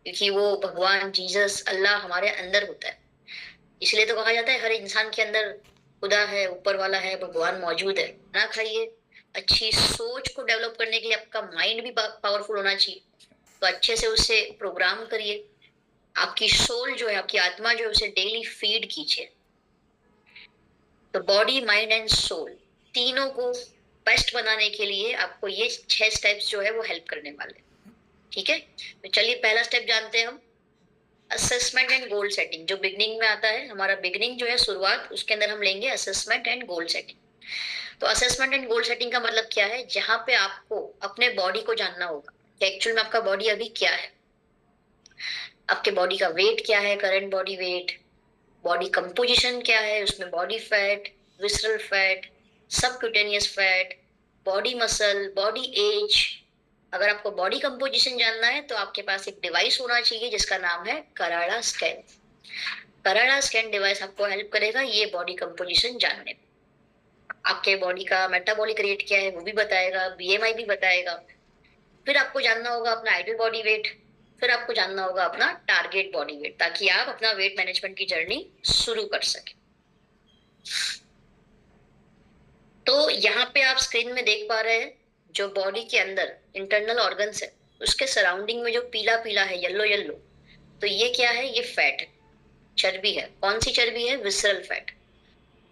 क्योंकि वो भगवान, जीसस, अल्लाह हमारे अंदर होता है। इसलिए तो कहा जाता है हर इंसान के अंदर खुदा है, ऊपर वाला है, भगवान मौजूद है। ना खाइए, अच्छी सोच को डेवलप करने के लिए आपका माइंड भी पावरफुल होना चाहिए, तो अच्छे से उसे प्रोग्राम करिए। आपकी सोल जो है, आपकी आत्मा जो है, उसे डेली फीड कीजिए। तो बॉडी, माइंड एंड सोल, तीनों को बेस्ट बनाने के लिए आपको ये 6 स्टेप्स जो है वो हेल्प करने वाले हैं। ठीक है, तो चलिए पहला स्टेप जानते हैं हम, असेसमेंट एंड गोल सेटिंग। जो बिगनिंग में आता है, हमारा बिगनिंग जो है शुरुआत, उसके अंदर हम लेंगे असेसमेंट एंड गोल सेटिंग। तो असेसमेंट एंड गोल सेटिंग का मतलब क्या है, जहां पे आपको अपने बॉडी को जानना होगा कि एक्चुअल में आपका बॉडी अभी क्या है, आपके बॉडी का वेट क्या है, current body weight, body composition क्या है, उसमें body fat, visceral fat, subcutaneous fat, body muscle, body age. अगर आपको बॉडी कंपोजिशन जानना है तो आपके पास एक डिवाइस होना चाहिए जिसका नाम है Karada scan. Karada scan device आपको हेल्प करेगा ये बॉडी कंपोजिशन जानने में। आपके बॉडी का मेटाबॉलिक रेट क्या है वो भी बताएगा, बीएमआई भी बताएगा। फिर आपको जानना होगा अपना आइडियल बॉडी वेट, फिर आपको जानना होगा अपना टारगेट बॉडी वेट, ताकि आप अपना वेट मैनेजमेंट की जर्नी शुरू कर सके। तो यहाँ पे आप स्क्रीन में देख पा रहे हैं जो बॉडी के अंदर इंटरनल ऑर्गन्स है, उसके सराउंडिंग में जो पीला पीला है, येलो येलो, तो ये क्या है, ये फैट है, चर्बी है। कौन सी चर्बी है, विसरल फैट,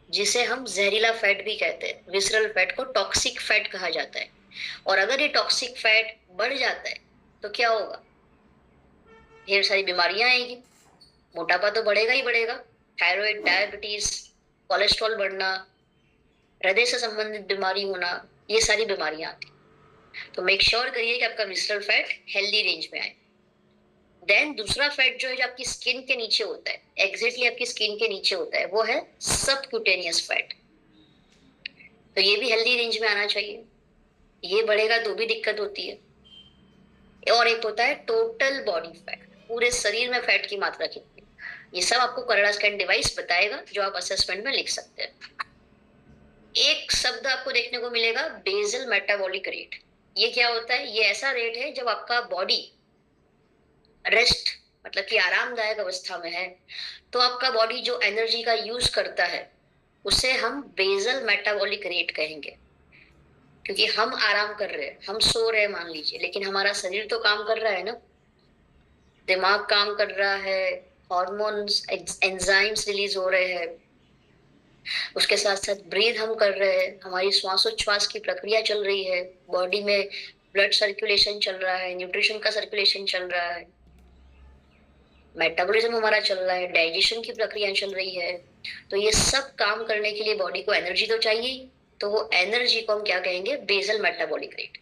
जिसे हम जहरीला फैट भी कहते हैं। विसरल फैट को टॉक्सिक फैट कहा जाता है। और अगर ये टॉक्सिक फैट बढ़ जाता है तो क्या होगा, ढेर सारी बीमारियां आएगी। मोटापा तो बढ़ेगा ही बढ़ेगा, थायराइड, डायबिटीज, कोलेस्ट्रॉल बढ़ना, हृदय से संबंधित बीमारी होना, ये सारी बीमारियां आती। तो मेक श्योर करिए कि आपका विसरल फैट हेल्दी रेंज में आए। देन दूसरा फैट जो है, जो आपकी स्किन के नीचे होता है, एग्जैक्टली आपकी स्किन के नीचे होता है, वो है सबक्यूटेनियस फैट। तो ये भी हेल्दी रेंज में आना चाहिए। ये बढ़ेगा तो भी दिक्कत होती है। और एक होता है टोटल बॉडी फैट, पूरे शरीर में फैट की मात्रा कितनी। ये सब आपको कराड़ा स्कैन डिवाइस बताएगा, जो आप असेसमेंट में लिख सकते हैं। एक शब्द आपको देखने को मिलेगा, बेसल मेटाबॉलिक रेट। ये क्या होता है, ये ऐसा रेट है जब आपका बॉडी रेस्ट, मतलब कि आरामदायक अवस्था में है, तो आपका बॉडी जो एनर्जी का यूज करता है उसे हम बेसल मेटाबॉलिक रेट कहेंगे। क्योंकि हम आराम कर रहे हैं, हम सो रहे हैं मान लीजिए, लेकिन हमारा शरीर तो काम कर रहा है ना, दिमाग काम कर रहा है, हॉर्मोन्स, एंजाइम्स रिलीज हो रहे हैं, उसके साथ साथ ब्रीथ हम कर रहे हैं, हमारी श्वासोच्छ्वास की प्रक्रिया चल रही है, बॉडी में ब्लड सर्कुलेशन चल रहा है, न्यूट्रिशन का सर्कुलेशन चल रहा है, मेटाबॉलिज्म हमारा चल रहा है, डाइजेशन की प्रक्रिया चल रही है। तो ये सब काम करने के लिए बॉडी को एनर्जी तो चाहिए, तो वो एनर्जी को हम क्या कहेंगे, बेसल मेटाबॉलिक रेट।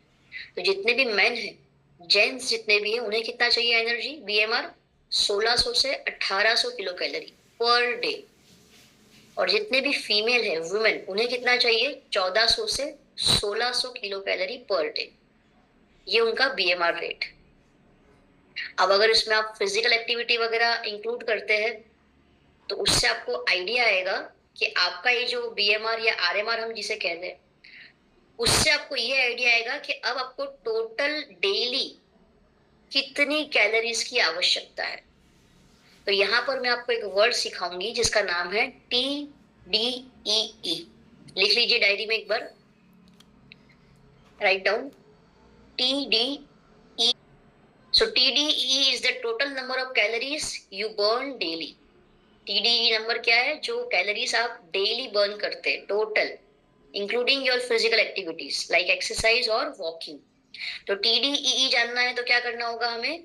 तो जितने भी मेन है, जेंट्स जितने भी है, उन्हें कितना चाहिए एनर्जी, बीएमआर 1600 से 1800 किलो कैलोरी पर डे। और जितने भी फीमेल है, वुमेन, उन्हें कितना चाहिए, 1400 से 1600 किलो कैलोरी पर डे। ये उनका बीएमआर रेट। अब अगर इसमें आप फिजिकल एक्टिविटी वगैरह इंक्लूड करते हैं तो उससे आपको आइडिया आएगा कि आपका ये जो बीएमआर या आरएमआर हम जिसे कहते हैं, उससे आपको ये आइडिया आएगा कि अब आपको टोटल डेली कितनी कैलोरीज की आवश्यकता है। तो यहाँ पर मैं आपको एक वर्ड सिखाऊंगी जिसका नाम है TDEE। लिख लीजिए डायरी में एक बार, write down TDEE। So TDEE is the total number of calories you burn daily। TDEE number क्या है, जो कैलोरीज आप डेली बर्न करते हैं, total, including your physical activities like exercise और वॉकिंग। तो TDEE जानना है तो क्या करना होगा हमें,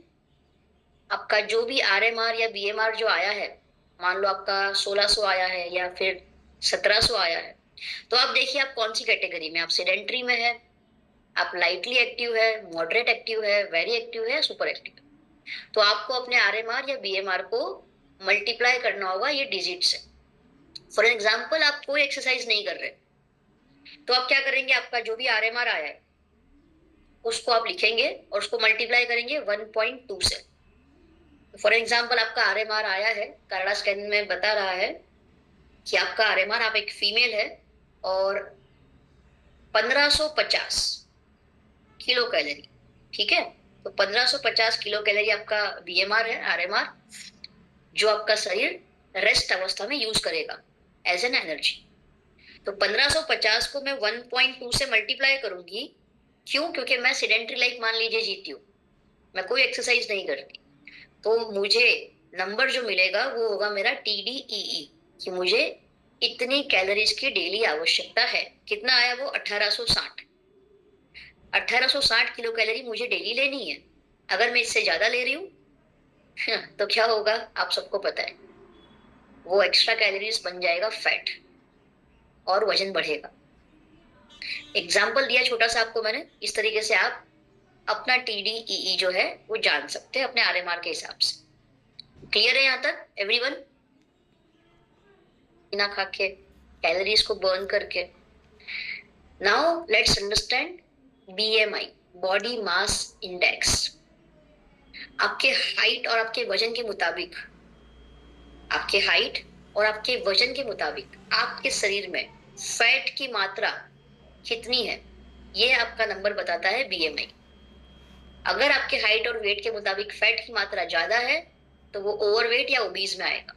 आपका जो भी आरएमआर या बीएमआर जो आया है, मान लो आपका 1600 आया है या फिर 1700 आया है, तो आप देखिए आप कौन सी कैटेगरी में, आप सेडेंट्री में है, आप लाइटली एक्टिव है, मॉडरेट एक्टिव है, वेरी एक्टिव है, सुपर एक्टिव है। तो आपको अपने आरएमआर या बीएमआर को मल्टीप्लाई करना होगा ये डिजिट से। फॉर एग्जाम्पल आप कोई एक्सरसाइज नहीं कर रहे, तो आप क्या करेंगे, आपका जो भी आरएमआर आया है उसको आप लिखेंगे और उसको मल्टीप्लाई करेंगे 1.2 से। फॉर एग्जाम्पल आपका आरएमआर आया है, कराड़ा स्कैन में बता रहा है कि आपका आरएमआर, आप एक फीमेल है और 1550 किलो कैलोरी, ठीक है। तो 1550 किलो कैलोरी आपका बीएमआर है, आरएमआर, जो आपका शरीर रेस्ट अवस्था में यूज करेगा एज एन एनर्जी। तो 1550 को मैं 1.2 से मल्टीप्लाई करूंगी। क्यों, क्योंकि मैं सेडेंट्री लाइफ मान लीजिए जीती हूँ, मैं कोई एक्सरसाइज नहीं करती, तो मुझे नंबर जो मिलेगा वो होगा मेरा TDEE, कि मुझे इतनी कैलोरीज की डेली आवश्यकता है। कितना आया वो? 1860। 1860 किलो कैलोरी मुझे डेली लेनी है। अगर मैं इससे ज्यादा ले रही हूँ तो क्या होगा आप सबको पता है, वो एक्स्ट्रा कैलोरीज बन जाएगा फैट और वजन बढ़ेगा। एग्जाम्पल दिया छोटा सा आपको मैंने, इस तरीके से आप अपना TDEE जो है वो जान सकते हैं अपने RMR के हिसाब से। क्लियर है यहाँ तक एवरीवन? बिना खा के, कैलोरीज को बर्न करके। Now let's understand BMI, body mass index. आपके हाइट और आपके वजन के मुताबिक, आपके हाइट और आपके वजन के मुताबिक आपके शरीर में फैट की मात्रा कितनी है, ये आपका नंबर बताता है BMI। अगर आपके हाइट और वेट के मुताबिक फैट की मात्रा ज्यादा है तो वो ओवरवेट या ओबीज में आएगा।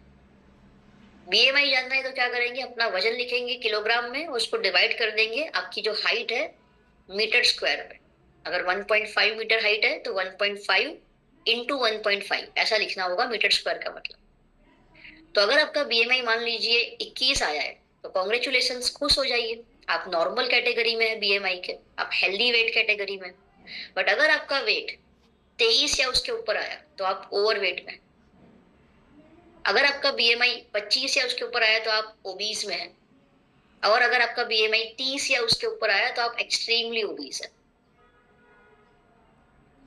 BMI जानना है तो क्या करेंगे, अपना वजन लिखेंगे किलोग्राम में, उसको डिवाइड कर देंगे आपकी जो हाइट है मीटर स्क्वायर में। अगर 1.5 मीटर हाइट है तो 1.5 इंटू 1.5 ऐसा लिखना होगा मीटर स्क्वायर का मतलब। तो अगर आपका BMI मान लीजिए 21 आया है तो कॉन्ग्रेचुलेशन, खुश हो जाइए, आप नॉर्मल कैटेगरी में है BMI के, आप हेल्दी वेट कैटेगरी में। बट अगर आपका वेट 23 या उसके ऊपर आया तो आप ओवरवेट में। अगर आपका BMI 25 या उसके ऊपर आया तो आप ओबीस में है। और अगर आपका BMI 30 या उसके ऊपर आया तो आप एक्सट्रीमली ओबीस है।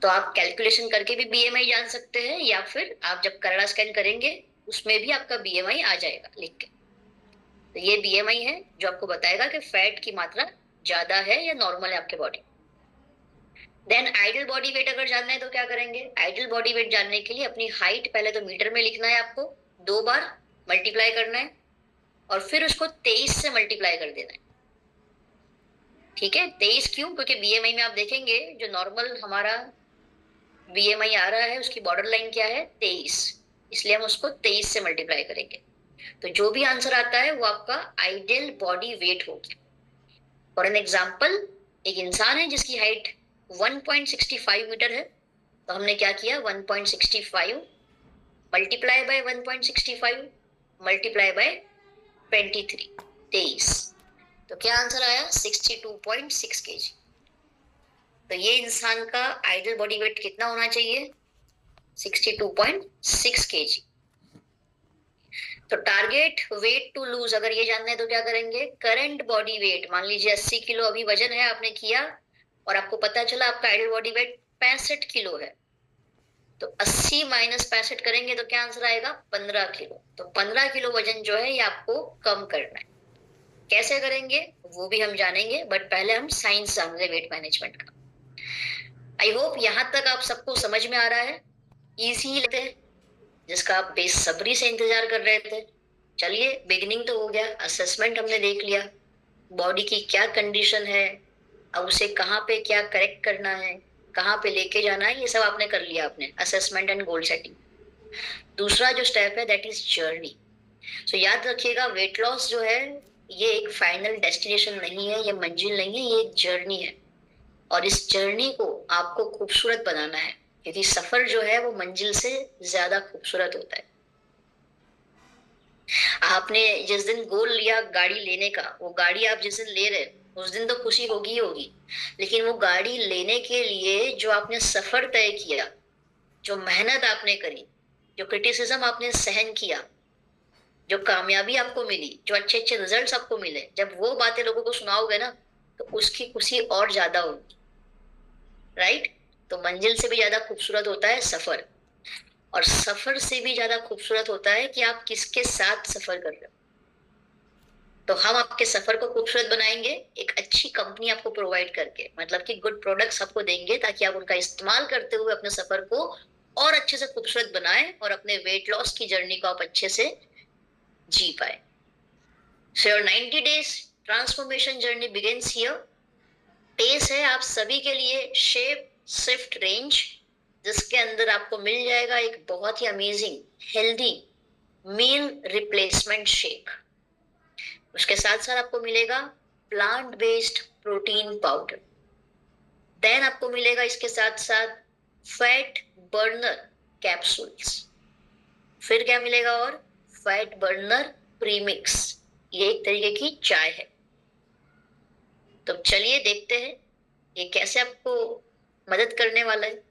तो आप कैलकुलेशन करके भी BMI जान सकते हैं, या फिर आप जब करेला स्कैन करेंगे उसमें भी आपका BMI आ जाएगा लिख के। तो ये BMI है जो आपको बताएगा कि फैट की मात्रा ज्यादा है या नॉर्मल है आपके body. Then ideal body weight अगर जानना है तो क्या करेंगे, आइडल बॉडी वेट जानने के लिए अपनी हाइट पहले तो मीटर में लिखना है आपको, 2 बार मल्टीप्लाई करना है और फिर उसको 23 से मल्टीप्लाई कर देना है। ठीक है, 23 क्यों? क्योंकि BMI में आप देखेंगे जो नॉर्मल हमारा BMI आ रहा है उसकी बॉर्डर लाइन क्या है, 23, इसलिए हम उसको 23 से मल्टीप्लाई करेंगे। तो जो भी आंसर आता है वो आपका आइडियल बॉडी वेट हो गया। फॉर एन एग्जाम्पल, एक इंसान है जिसकी हाइट 1.65 मीटर है, तो हमने क्या किया, 1.65 मल्टीप्लाई बाय 1.65 मल्टीप्लाई बाय 23, 23। तो क्या आंसर आया, 62.6 kg। तो ये इंसान का आइडियल बॉडी वेट कितना होना चाहिए, 62.6 kg। तो टारगेट वेट टू लूज अगर ये जानना है तो क्या करेंगे, करंट बॉडी वेट, मान लीजिए 80 किलो अभी वजन है आपने किया और आपको पता चला आपका आइडियल बॉडी वेट 65 किलो है, तो 80 माइनस 65 करेंगे तो क्या आंसर आएगा, 15 किलो। तो 15 किलो वजन जो है ये आपको कम करना है। कैसे करेंगे वो भी हम जानेंगे, बट पहले हम साइंस जान ले वेट मैनेजमेंट का। आई होप यहाँ तक आप सबको समझ में आ रहा है, इजी लेते हैं जिसका आप बेसब्री से इंतजार कर रहे थे। चलिए बिगिनिंग तो हो गया, असेसमेंट हमने देख लिया, बॉडी की क्या कंडीशन है, अब उसे कहाँ पे क्या करेक्ट करना है, कहाँ पे लेके जाना है, ये सब आपने कर लिया, आपने असेसमेंट एंड गोल सेटिंग। दूसरा जो स्टेप है दैट इज जर्नी। सो याद रखिएगा वेट लॉस जो है ये एक फाइनल डेस्टिनेशन नहीं है, ये मंजिल नहीं है, ये एक जर्नी है। और इस जर्नी को आपको खूबसूरत बनाना है, क्योंकि सफर जो है वो मंजिल से ज्यादा खूबसूरत होता है। आपने जिस दिन गोल लिया गाड़ी लेने का, वो गाड़ी आप जिस दिन ले रहे उस दिन तो खुशी होगी ही होगी, लेकिन वो गाड़ी लेने के लिए जो आपने सफर तय किया, जो मेहनत आपने करी, जो क्रिटिसिज्म आपने सहन किया, जो कामयाबी आपको मिली, जो अच्छे अच्छे रिजल्ट्स आपको मिले, जब वो बातें लोगों को सुनाओगे ना तो उसकी खुशी और ज्यादा होगी, राइट? तो मंजिल से भी ज्यादा खूबसूरत होता है सफर, और सफर से भी ज्यादा खूबसूरत होता है कि आप किसके साथ सफर कर रहे हो। तो हम आपके सफर को खूबसूरत बनाएंगे एक अच्छी कंपनी आपको प्रोवाइड करके, मतलब कि गुड प्रोडक्ट्स आपको देंगे ताकि आप उनका इस्तेमाल करते हुए अपने सफर को और अच्छे से खूबसूरत बनाएं और अपने वेट लॉस की जर्नी को आप अच्छे से जी पाए। So your 90 days transformation journey begins here. पेस है आप सभी के लिए शेप स्विफ्ट रेंज, जिसके अंदर आपको मिल जाएगा एक बहुत ही amazing healthy meal replacement shake. उसके साथ साथ आपको मिलेगा plant based protein powder. Then आपको मिलेगा इसके साथ साथ फैट बर्नर कैप्सूल्स। फिर क्या मिलेगा, और फैट बर्नर प्रीमिक्स, ये एक तरीके की चाय है। तो चलिए देखते हैं ये कैसे आपको मदद करने वाला है।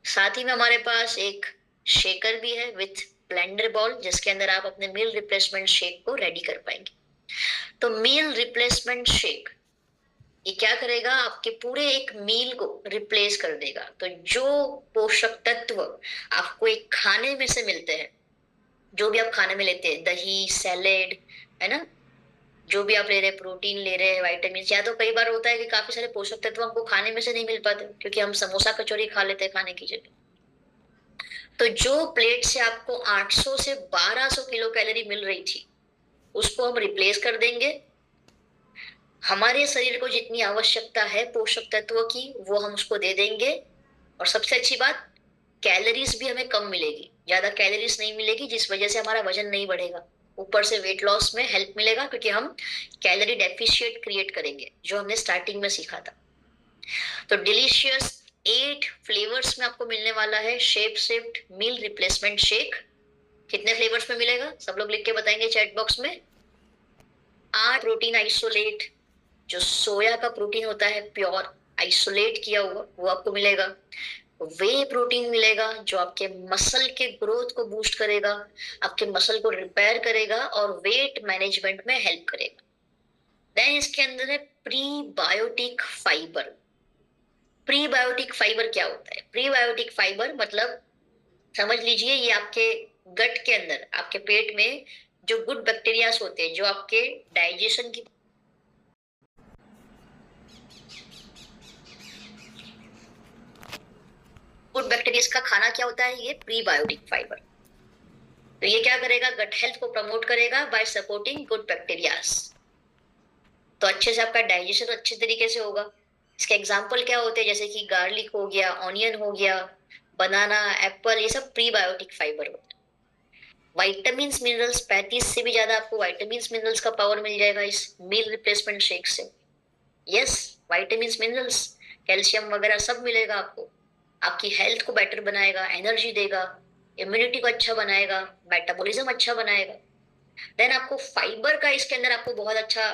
साथ ही में हमारे पास एक शेकर भी है विथ ब्लेंडर बॉल, जिसके अंदर आप अपने मील रिप्लेसमेंट शेक को रेडी कर पाएंगे। तो मील रिप्लेसमेंट शेक ये क्या करेगा, आपके पूरे एक मील को रिप्लेस कर देगा। तो जो पोषक तत्व आपको एक खाने में से मिलते हैं, जो भी आप खाने में लेते हैं, दही, सैलेड, है ना, जो भी आप ले रहे हैं, प्रोटीन ले रहे हैं, विटामिन, या तो कई बार होता है कि काफी सारे पोषक तत्व हमको खाने में से नहीं मिल पाते क्योंकि हम समोसा कचौरी खा लेते हैं खाने की जगह। तो जो प्लेट से आपको 800 से 1200 किलो कैलोरी मिल रही थी, उसको हम रिप्लेस कर देंगे। हमारे शरीर को जितनी आवश्यकता है पोषक तत्वों की, वो हम उसको दे देंगे। और सबसे अच्छी बात, कैलोरीज भी हमें कम मिलेगी, ज्यादा कैलोरीज नहीं मिलेगी, जिस वजह से हमारा वजन नहीं बढ़ेगा। ऊपर से वेट लॉस में हेल्प मिलेगा क्योंकि हम कैलोरी डेफिशिएट क्रिएट करेंगे, जो हमने स्टार्टिंग में सीखा था। तो डिलीशियस 8 फ्लेवर्स में आपको मिलने वाला है shape shift meal replacement shake. कितने फ्लेवर्स में मिलेगा, सब लोग लिख के बताएंगे चैट बॉक्स में। 8 प्रोटीन आइसोलेट, जो सोया का प्रोटीन होता है प्योर आइसोलेट किया हुआ, वो आपको मिलेगा। वे प्रोटीन मिलेगा जो आपके मसल के ग्रोथ को बूस्ट करेगा, आपके मसल को रिपेयर करेगा और वेट मैनेजमेंट में हेल्प करेगा। देन इसके अंदर है प्रीबायोटिक फाइबर। प्रीबायोटिक फाइबर क्या होता है? प्रीबायोटिक फाइबर मतलब समझ लीजिए, ये आपके गट के अंदर, आपके पेट में जो गुड बैक्टीरियाज होते हैं, जो आपके डाइजेशन की गुड बैक्टीरियाज का खाना क्या होता है? ये प्रीबायोटिक फाइबर। तो ये क्या करेगा, गट हेल्थ को प्रमोट करेगा बाय सपोर्टिंग गुड बैक्टीरियाज। तो अच्छे से आपका डाइजेशन अच्छे तरीके से होगा। इसके एग्जाम्पल क्या होते हैं, जैसे कि गार्लिक हो गया, ऑनियन हो गया, बनाना, एप्पल, ये सब प्रीबायोटिक फाइबर होते हैं। वाइटामिन्स मिनरल्स, 35 से भी ज्यादा आपको वाइटामिन्स मिनरल्स का पावर मिल जाएगा इस मील रिप्लेसमेंट शेक से। यस, वाइटामिन्स मिनरल्स, कैल्शियम वगैरह सब मिलेगा आपको। आपकी हेल्थ को बेटर बनाएगा, एनर्जी देगा, इम्यूनिटी को अच्छा बनाएगा, मेटाबॉलिज्म अच्छा बनाएगा। देन आपको फाइबर का इसके अंदर आपको बहुत अच्छा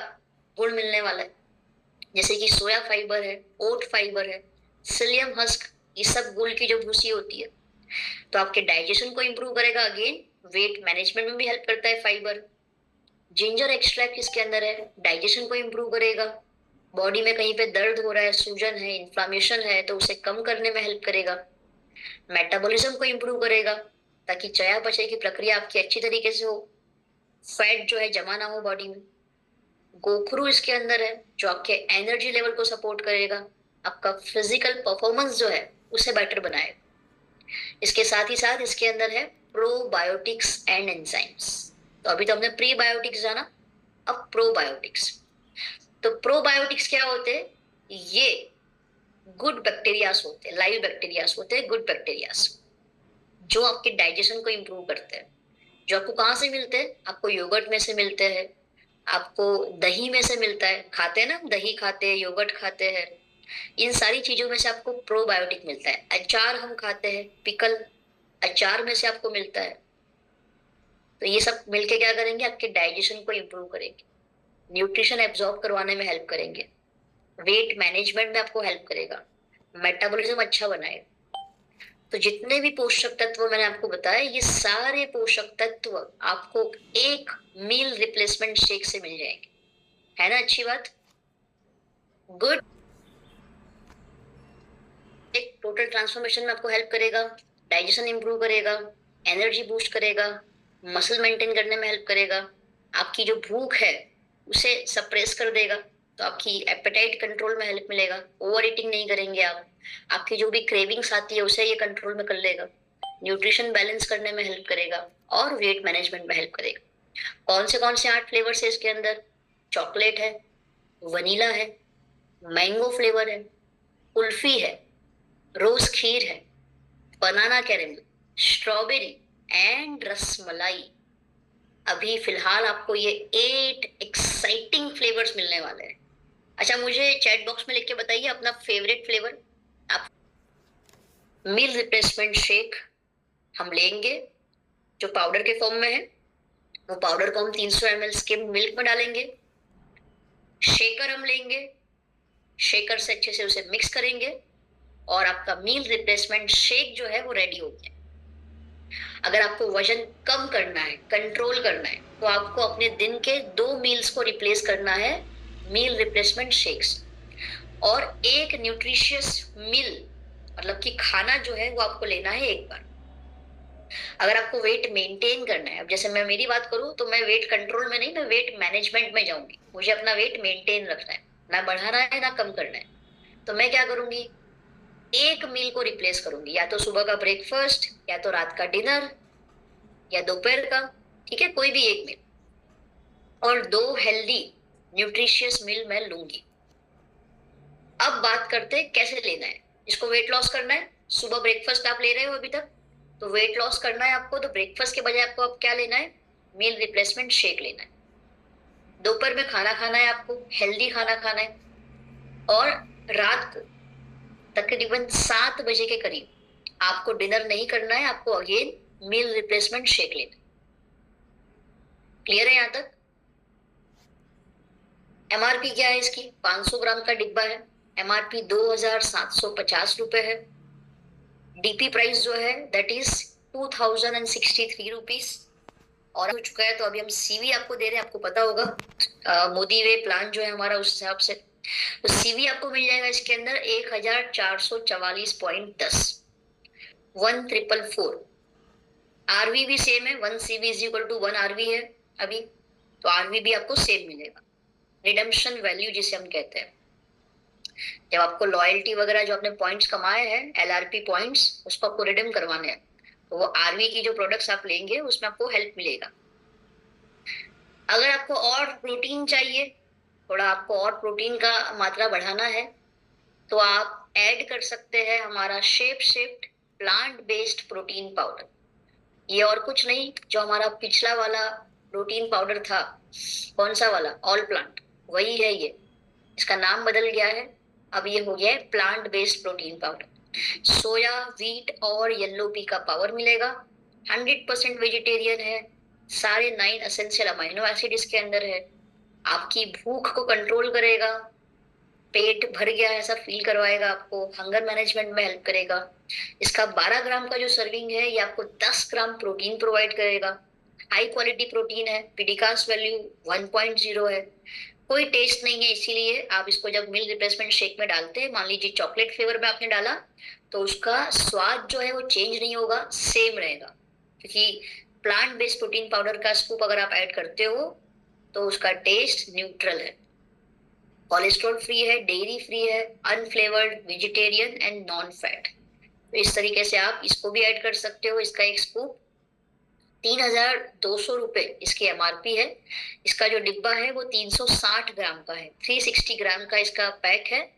गुण मिलने वाला है, जैसे कि सोया फाइबर है, ओट फाइबर है, सिलियम हस्क, ये सब गुड़ की जो भूसी होती है। तो आपके डाइजेशन को इंप्रूव करेगा, अगेन वेट मैनेजमेंट में भी हेल्प करता है फाइबर। जिंजर एक्सट्रैक्ट इसके अंदर है, डाइजेशन को इंप्रूव करेगा। बॉडी में कहीं पे दर्द हो रहा है, सूजन है, इन्फ्लामेशन है, तो उसे कम करने में हेल्प करेगा। मेटाबॉलिज्म को इंप्रूव करेगा ताकि चयापचय की प्रक्रिया आपकी अच्छी तरीके से हो, फैट जो है जमा ना हो बॉडी में। गोखरू इसके अंदर है जो आपके एनर्जी लेवल को सपोर्ट करेगा, आपका फिजिकल परफॉर्मेंस जो है उसे बेटर बनाएगा। इसके साथ ही साथ इसके अंदर है प्रोबायोटिक्स एंड एंजाइम्स। तो अभी तो हमने प्रीबायोटिक्स जाना, अब प्रोबायोटिक्स। तो प्रोबायोटिक्स क्या होते हैं? ये गुड बैक्टीरियाज होते हैं, लाइव बैक्टीरियाज होते हैं, गुड बैक्टीरियाज, जो आपके डाइजेशन को इंप्रूव करते हैं। जो आपको कहाँ से मिलते हैं? आपको योगर्ट में से मिलते हैं, आपको दही में से मिलता है, खाते हैं ना, दही खाते हैं, योगर्ट खाते हैं, इन सारी चीजों में से आपको प्रोबायोटिक मिलता है। अचार हम खाते हैं, पिकल, अचार में से आपको मिलता है। तो ये सब मिलके क्या करेंगे, आपके डाइजेशन को इंप्रूव करेंगे, न्यूट्रिशन एब्जॉर्ब करवाने में हेल्प करेंगे, वेट मैनेजमेंट में आपको हेल्प करेगा, मेटाबॉलिज्म अच्छा बनाएगा। तो जितने भी पोषक तत्व मैंने आपको बताए, ये सारे पोषक तत्व आपको एक मील रिप्लेसमेंट शेक से मिल जाएंगे। है ना अच्छी बात? गुड। एक टोटल ट्रांसफॉर्मेशन में आपको हेल्प करेगा, डाइजेशन इंप्रूव करेगा, एनर्जी बूस्ट करेगा, मसल मेंटेन करने में हेल्प करेगा, आपकी जो भूख है उसे सप्रेस कर देगा, तो आपकी एपेटाइट कंट्रोल में हेल्प मिलेगा, ओवर ईटिंग नहीं करेंगे आप, आपकी जो भी क्रेविंग्स आती है उसे ये कंट्रोल में कर लेगा, न्यूट्रिशन बैलेंस करने में हेल्प करेगा और वेट मैनेजमेंट में हेल्प करेगा। कौन से 8 फ्लेवर्स है इसके अंदर? चॉकलेट है, वनीला है, मैंगो फ्लेवर है, कुल्फी है, रोज खीर है, बनाना कैरेमल, स्ट्रॉबेरी एंड रसमलाई। अभी फिलहाल आपको ये 8 एक्साइटिंग फ्लेवर्स मिलने वाले हैं। अच्छा, मुझे चैट बॉक्स में लिख के बताइए अपना फेवरेट फ्लेवर। आप मील रिप्लेसमेंट शेक हम लेंगे जो पाउडर के फॉर्म में है, वो पाउडर को हम 300 ml स्किम मिल्क में डालेंगे, शेकर हम लेंगे, शेकर से अच्छे से उसे मिक्स करेंगे और आपका मील रिप्लेसमेंट शेक जो है वो रेडी हो गया। अगर आपको वजन कम करना है, कंट्रोल करना है, तो आपको अपने दिन के 2 मील्स को रिप्लेस करना है मील रिप्लेसमेंट शेक्स, और एक न्यूट्रिशियस मील मतलब कि खाना जो है वो आपको लेना है एक बार। अगर आपको वेट मेंटेन करना है, अब जैसे मैं मेरी बात करूं तो मैं वेट कंट्रोल में नहीं, मैं वेट मैनेजमेंट में जाऊंगी। मुझे अपना वेट मेंटेन रखना है, ना बढ़ाना है ना कम करना है। तो मैं क्या करूंगी, एक मील को रिप्लेस करूंगी, या तो सुबह का ब्रेकफास्ट, या तो रात का डिनर, या दोपहर का, ठीक है, कोई भी एक मील, और 2 हेल्दी न्यूट्रिशियस मील मैं लूंगी। अब बात करते हैं कैसे लेना है। जिसको वेट लॉस करना है, सुबह ब्रेकफास्ट आप ले रहे हो अभी तक, तो वेट लॉस करना है आपको, तो ब्रेकफास्ट के बजाय आपको अब क्या लेना है, मील रिप्लेसमेंट शेक लेना है। दोपहर में खाना खाना है आपको, हेल्दी खाना खाना है, और रात को तकरीबन 7 बजे के करीब आपको डिनर नहीं करना है, आपको अगेन मील रिप्लेसमेंट शेक लेना है। क्लियर है यहाँ तक? एमआरपी क्या है इसकी, 500 ग्राम का डिब्बा है, एमआरपी 2750 रुपए है। डीपी प्राइस जो है दैट इज 2063 रुपीज, और हो चुका है। तो अभी हम सीवी आपको दे रहे हैं, आपको पता होगा मोदी वे प्लान जो है हमारा, उस हिसाब से तो सीवी आपको मिल जाएगा इसके अंदर 1444.10, 1444। आरवी भी सेम है, 1 CV is equal to 1 RV है अभी, तो आरवी भी आपको सेम मिलेगा। रिडम्पशन वैल्यू जिसे हम कहते हैं, जब आपको लॉयल्टी वगैरह जो आपने पॉइंट्स कमाए हैं, एलआरपी पॉइंट्स, उसको आपको रिडीम करवाने हैं, तो वो आरवी की जो प्रोडक्ट्स आप लेंगे उसमें आपको हेल्प मिलेगा। अगर आपको और प्रोटीन चाहिए, थोड़ा आपको और प्रोटीन का मात्रा बढ़ाना है, तो आप ऐड कर सकते हैं हमारा shape shift plant based protein powder. ये और कुछ नहीं, जो हमारा पिछला वाला प्रोटीन पाउडर था, कौन सा वाला, ऑल प्लांट, वही है ये। इसका नाम बदल गया है, अब ये हो गया है प्लांट बेस्ड प्रोटीन पाउडर। सोया, व्हीट और येलो पी का पावर मिलेगा, 100% वेजिटेरियन है, सारे 9 एसेंशियल अमीनो एसिड इसके अंदर है, आपकी भूख को कंट्रोल करेगा, पेट भर गया ऐसा फील करवाएगा आपको, हंगर मैनेजमेंट में हेल्प करेगा। इसका 12 ग्राम का जो सर्विंग है, ये आपको 10 ग्राम प्रोटीन प्रोवाइड करेगा। हाई क्वालिटी प्रोटीन है, पीडिकास वैल्यू 1.0 है, कोई टेस्ट नहीं है, इसीलिए आप इसको जब मील रिप्लेसमेंट शेक में डालते हैं, मान लीजिए चॉकलेट फ्लेवर में आपने डाला, तो उसका स्वाद जो है वो चेंज नहीं होगा, सेम रहेगा, क्योंकि प्लांट बेस्ड प्रोटीन पाउडर का स्कूप अगर आप ऐड करते हो तो उसका टेस्ट न्यूट्रल है, कोलेस्ट्रॉल फ्री है, डेयरी फ्री है, unflavoured, vegetarian and non fat. तो इस तरीके से आप इसको भी ऐड कर सकते हो। इसका एक स्कूप 3200 रुपए इसकी एमआरपी है। इसका जो डिब्बा है वो 360 ग्राम का है, 360 ग्राम का इसका पैक है,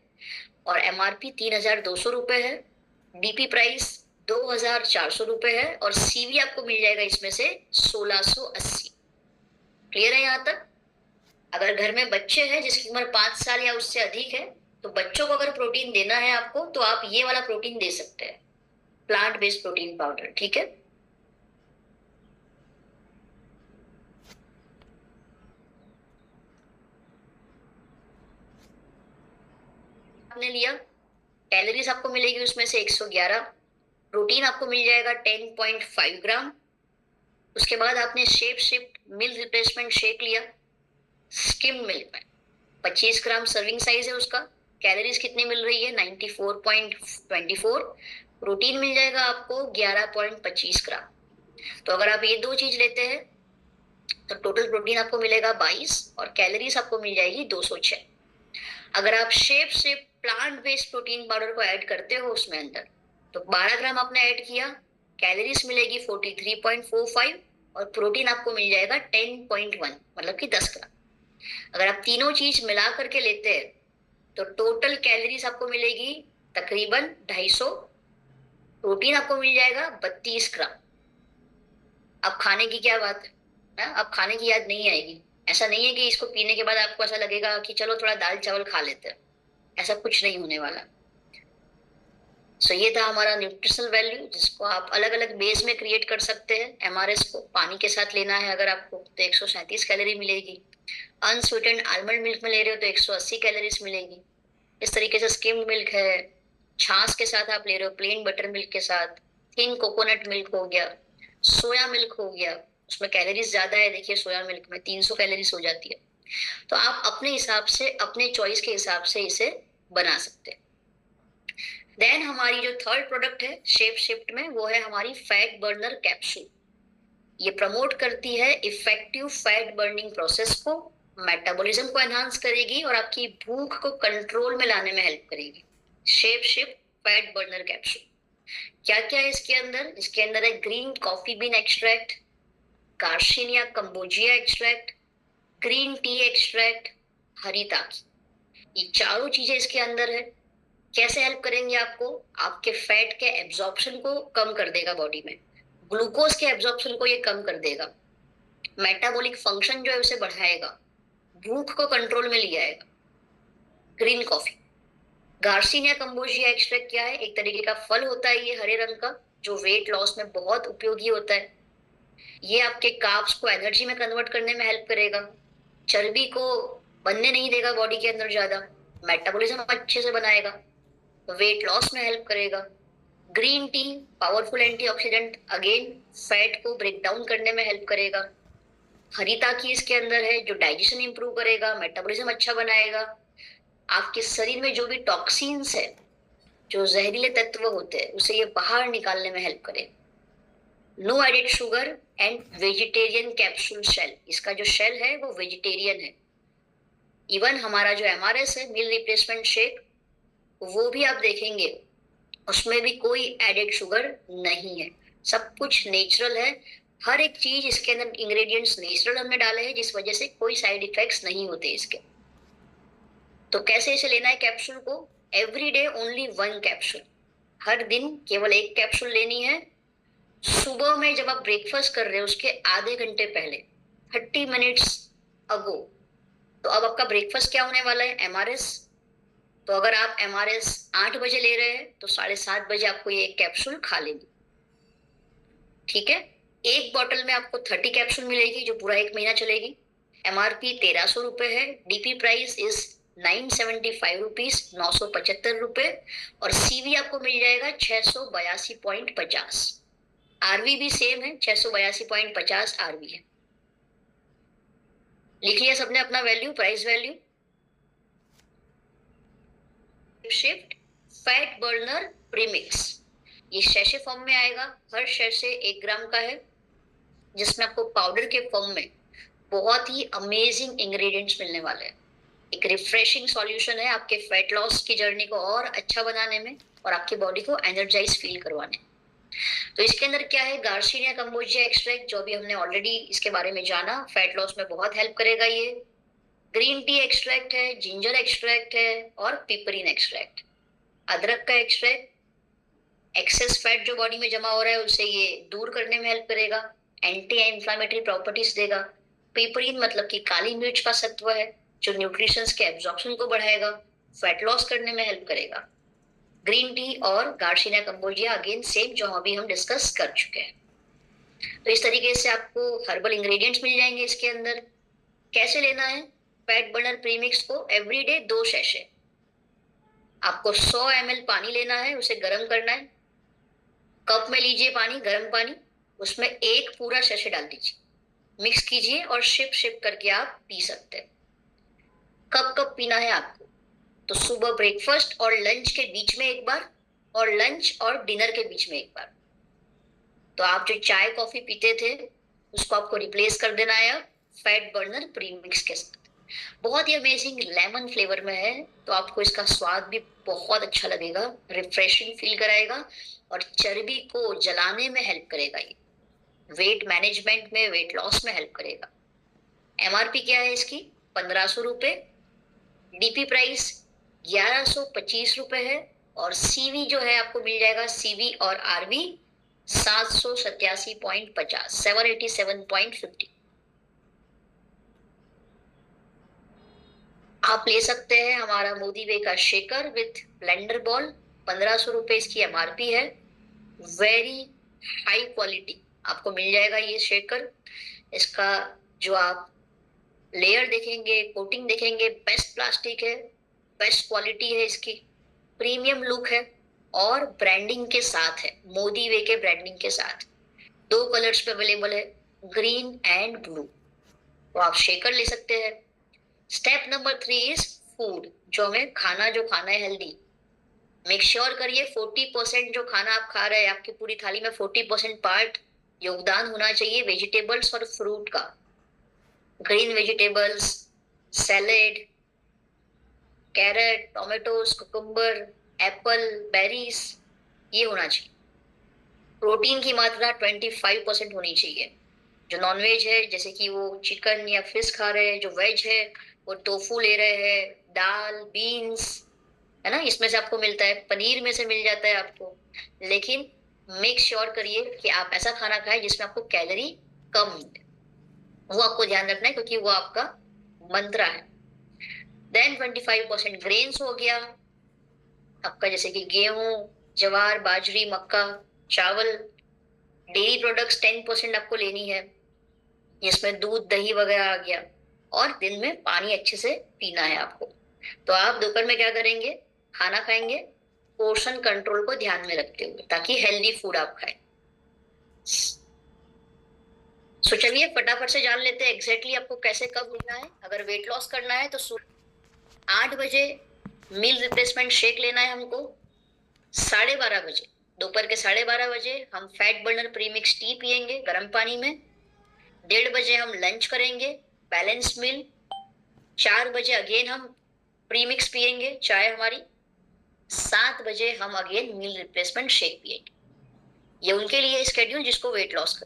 और एमआरपी 3200 रुपए है। डीपी प्राइस 2400 रुपए है, और सीवी आपको मिल जाएगा इसमें से 1680। क्लियर है यहाँ तक? अगर घर में बच्चे हैं जिसकी उम्र 5 साल या उससे अधिक है, तो बच्चों को अगर प्रोटीन देना है आपको, तो आप ये वाला प्रोटीन दे सकते हैं, प्लांट बेस्ड प्रोटीन पाउडर, ठीक है। आपने लिया, कैलोरीज आपको मिलेगी उसमें से 111, प्रोटीन आपको मिल जाएगा 10.5 ग्राम। उसके बाद आपने shape shift meal replacement shake लिया, स्किम मिल्क में 25 ग्राम सर्विंग साइज है उसका, कैलोरीज कितनी मिल रही है 94.24, प्रोटीन मिल जाएगा आपको 11.25 ग्राम। तो अगर आप ये 2 चीज लेते हैं तो टोटल प्रोटीन आपको मिलेगा 22, और कैलोरीज आपको मिल जाएगी 206। अगर आप शेप से प्लांट बेस्ड प्रोटीन पाउडर को ऐड करते हो उसमें अंदर, तो 12 ग्राम आपने ऐड किया, कैलोरीज मिलेगी 43.45, और प्रोटीन आपको मिल जाएगा 10.1, मतलब कि 10 ग्राम। अगर आप तीनों चीज मिला करके लेते हैं तो टोटल कैलोरीज आपको मिलेगी तकरीबन 250, प्रोटीन आपको मिल जाएगा 32 ग्राम। अब खाने की क्या बात है ना, अब खाने की याद नहीं आएगी। ऐसा नहीं है कि इसको पीने के बाद आपको ऐसा लगेगा कि चलो थोड़ा दाल चावल खा लेते हैं, ऐसा कुछ नहीं होने वाला। सो ये था हमारा न्यूट्रिशनल वैल्यू, जिसको आप अलग अलग बेस में क्रिएट कर सकते हैं। एमआरएस को पानी के साथ लेना है अगर आपको, तो 137 कैलोरी मिलेगी। अनस्वीटेंड आलमंड मिल्क में ले रहे हो तो 180 कैलोरीज मिलेगी। इस तरीके से स्किम्ड मिल्क है, छाछ के साथ आप ले रहे हो, प्लेन बटर मिल्क के साथ, थिन कोकोनट मिल्क हो गया, सोया मिल्क हो गया, उसमें कैलोरीज ज्यादा है, देखिए सोया मिल्क में 300 कैलोरीज हो जाती है। तो आप अपने हिसाब से, अपने चॉइस के हिसाब से इसे बना सकते हैं। देन हमारी जो थर्ड प्रोडक्ट है शेप शिफ्ट में, वो है हमारी फैट बर्नर कैप्सूल। ये प्रमोट करती है इफेक्टिव फैट बर्निंग प्रोसेस को, मेटाबॉलिज्म को एनहांस करेगी और आपकी भूख को कंट्रोल में लाने में हेल्प करेगी। Shape shift fat burner capsule. क्या क्या है इसके अंदर? इसके अंदर है green coffee bean extract, garcinia cambogia extract, green tea extract, haritaki. ये चारों चीजें इसके अंदर है। कैसे हेल्प करेंगे आपको? आपके फैट के एब्जॉर्प्शन को कम कर देगा बॉडी में, ग्लूकोज के एब्जॉर्प्शन को ये कम कर देगा, मेटाबॉलिक फंक्शन जो है उसे बढ़ाएगा, भूख को कंट्रोल में ले आएगा। Green coffee. Garcinia cambogia extract क्या है? एक तरीके का फल होता है ये हरे रंग का, जो वेट लॉस में बहुत उपयोगी होता है। ये आपके कार्ब्स को एनर्जी में कन्वर्ट करने में हेल्प करेगा, चर्बी को बनने नहीं देगा बॉडी के अंदर ज्यादा, मेटाबॉलिज्म अच्छे से बनाएगा, वेट लॉस में हेल्प करेगा। Green tea powerful antioxidant, again fat को ब्रेक डाउन करने में हेल्प करेगा। हरी ताकी इसके अंदर है, जो डाइजेशन इंप्रूव करेगा, मेटाबॉलिज्म अच्छा बनाएगा, आपके शरीर में जो भी टॉक्सिन्स है, जो जहरीले तत्व होते हैं, उसे ये बाहर निकालने में हेल्प करेगा। No added sugar and vegetarian capsule shell. इसका जो शेल है वो वेजिटेरियन है। इवन हमारा जो एमआरएस है, मील रिप्लेसमेंट शेक, वो भी आप देखेंगे उसमें भी कोई एडेड शुगर नहीं है, सब कुछ नेचुरल है। हर एक चीज इसके अंदर इंग्रेडिएंट्स नेचुरल हमने डाले हैं, जिस वजह से कोई साइड इफेक्ट्स नहीं होते इसके। तो कैसे इसे लेना है कैप्सूल को? Every day only 1 capsule. हर दिन केवल 1 कैप्सूल लेनी है। सुबह में जब आप ब्रेकफास्ट कर रहे हो उसके आधे घंटे पहले, 30 मिनट्स अगो। तो अब आपका ब्रेकफास्ट क्या होने वाला है? एमआरएस। तो अगर आप एमआरएस 8 बजे ले रहे हैं तो 7:30 बजे आपको ये 1 कैप्सूल खा लेनी। ठीक है। एक बॉटल में आपको 30 कैप्सूल मिलेगी, जो पूरा 1 महीना चलेगी। एमआरपी 1300 रुपए है, डीपी प्राइस इज 975 रुपीज, 975 रुपए। और सीवी आपको मिल जाएगा 682.50। आरवी भी सेम है, 682.50 आरवी है। लिख लिया सबने अपना value, price value. Shift fat burner premix, ये शैशे फॉर्म में आएगा। हर शैशे 1 ग्राम का है, जिसमें आपको पाउडर के फॉर्म में बहुत ही अमेजिंग इंग्रेडिएंट्स मिलने वाले हैं। एक रिफ्रेशिंग सॉल्यूशन है आपके फैट लॉस की जर्नी को और अच्छा बनाने में और आपकी बॉडी को एनर्जाइज फील करवाने। तो इसके अंदर क्या है? गार्सिनिया कंबोजिया एक्सट्रैक्ट, जो भी हमने ऑलरेडी इसके बारे में जाना, फैट लॉस में बहुत हेल्प करेगा ये। ग्रीन टी एक्सट्रैक्ट है, जिंजर एक्सट्रैक्ट है और पिपरिन एक्सट्रैक्ट, अदरक का एक्सट्रैक्ट। एक्सेस फैट जो बॉडी में जमा हो रहा है उसे ये दूर करने में हेल्प करेगा, एंटी इंफ्लेमेटरी प्रॉपर्टीज देगा। पिपरिन मतलब कि काली मिर्च का सत्व है, जो न्यूट्रिशंस के एब्जॉर्प्शन को बढ़ाएगा, फैट लॉस करने में हेल्प करेगा। ग्रीन टी और गार्सिनिया कंबोजिया अगेन सेम, जो अभी हम डिस्कस कर चुके हैं। तो इस तरीके से आपको हर्बल इंग्रेडिएंट्स मिल जाएंगे इसके अंदर। कैसे लेना है फैट बर्नर प्रीमिक्स को? Everyday 2 sachet. आपको 100 ml पानी लेना है, उसे गर्म करना है। कप में लीजिए पानी, गर्म पानी, उसमें 1 पूरा सैशे डाल दीजिए, मिक्स कीजिए और शिप शिप करके आप पी सकते हैं। कब कब पीना है आपको? तो सुबह ब्रेकफास्ट और लंच के बीच में एक बार, और लंच और डिनर के बीच में एक बार। तो आप जो चाय कॉफी पीते थे उसको आपको रिप्लेस कर देना है फैट बर्नर प्रीमिक्स के साथ। बहुत ही अमेजिंग लेमन फ्लेवर में है, तो आपको इसका स्वाद भी बहुत अच्छा लगेगा, रिफ्रेशिंग फील कराएगा और चर्बी को जलाने में हेल्प करेगा। ये वेट मैनेजमेंट में, वेट लॉस में हेल्प करेगा। एमआरपी क्या है इसकी? 1500 रुपए। डीपी प्राइस 1125 रुपए है। और सीवी जो है आपको मिल जाएगा, सीवी और आरवी 787.50, 787.50। आप ले सकते हैं हमारा मोदी वे का शेकर विथ ब्लेंडर बॉल, ₹1500 इसकी MRP है। वेरी हाई क्वालिटी आपको मिल जाएगा ये शेकर। इसका जो आप लेयर देखेंगे, कोटिंग देखेंगे, बेस्ट प्लास्टिक है, बेस्ट क्वालिटी है इसकी, प्रीमियम लुक है और ब्रांडिंग के साथ है, मोदी वे के ब्रांडिंग के साथ। 2 कलर्स पे अवेलेबल है, ग्रीन एंड ब्लू। तो आप शेकर ले सकते हैं। स्टेप नंबर 3 इज फूड, जो हमें खाना है हेल्दी। मेक श्योर करिए 40% जो खाना आप खा रहे हैं, आपकी पूरी थाली में 40% पार्ट योगदान होना चाहिए वेजिटेबल्स और फ्रूट का। Green vegetables, salad, carrot, tomatoes, cucumber, apple, berries, ये होना चाहिए। प्रोटीन की मात्रा 25% होनी चाहिए। जो नॉनवेज है, जैसे कि वो चिकन या फिश खा रहे हैं, जो वेज है वो टोफू ले रहे हैं, दाल, बीन्स, है ना, इसमें से आपको मिलता है, पनीर में से मिल जाता है आपको। लेकिन मेक श्योर करिए कि आप ऐसा खाना खाएं जिसमें आपको कैलोरी कम मिले, वो आपको ध्यान रखना है, क्योंकि वो आपका मंत्रा है। देन 25% ग्रेन्स हो गया आपका, जैसे कि गेहूं, ज्वार, बाजरी, मक्का, चावल। डेयरी प्रोडक्ट्स 10% आपको लेनी है, जिसमें दूध, दही वगैरह आ गया। और दिन में पानी अच्छे से पीना है आपको। तो आप दोपहर में क्या करेंगे, खाना खाएंगे पोर्शन कंट्रोल को ध्यान में रखते हुए, ताकि हेल्दी फूड आप खाएं। सो चलिए फटाफट से जान लेते हैं एग्जैक्टली आपको कैसे कब लेना है। अगर वेट लॉस करना है तो 8 बजे मील रिप्लेसमेंट शेक लेना है हमको। 12:30 बजे, दोपहर के 12:30 बजे हम फैट बर्नर प्रीमिक्स टी पियेंगे गर्म पानी में। 1:30 बजे हम लंच करेंगे, बैलेंस मील। 4 बजे अगेन हम प्रीमिक्स पियेंगे, चाय हमारी। 7 बजे हम अगेन मील रिप्लेसमेंट शेक पियेंगे। ये उनके लिए स्केड्यूल जिसको वेट लॉस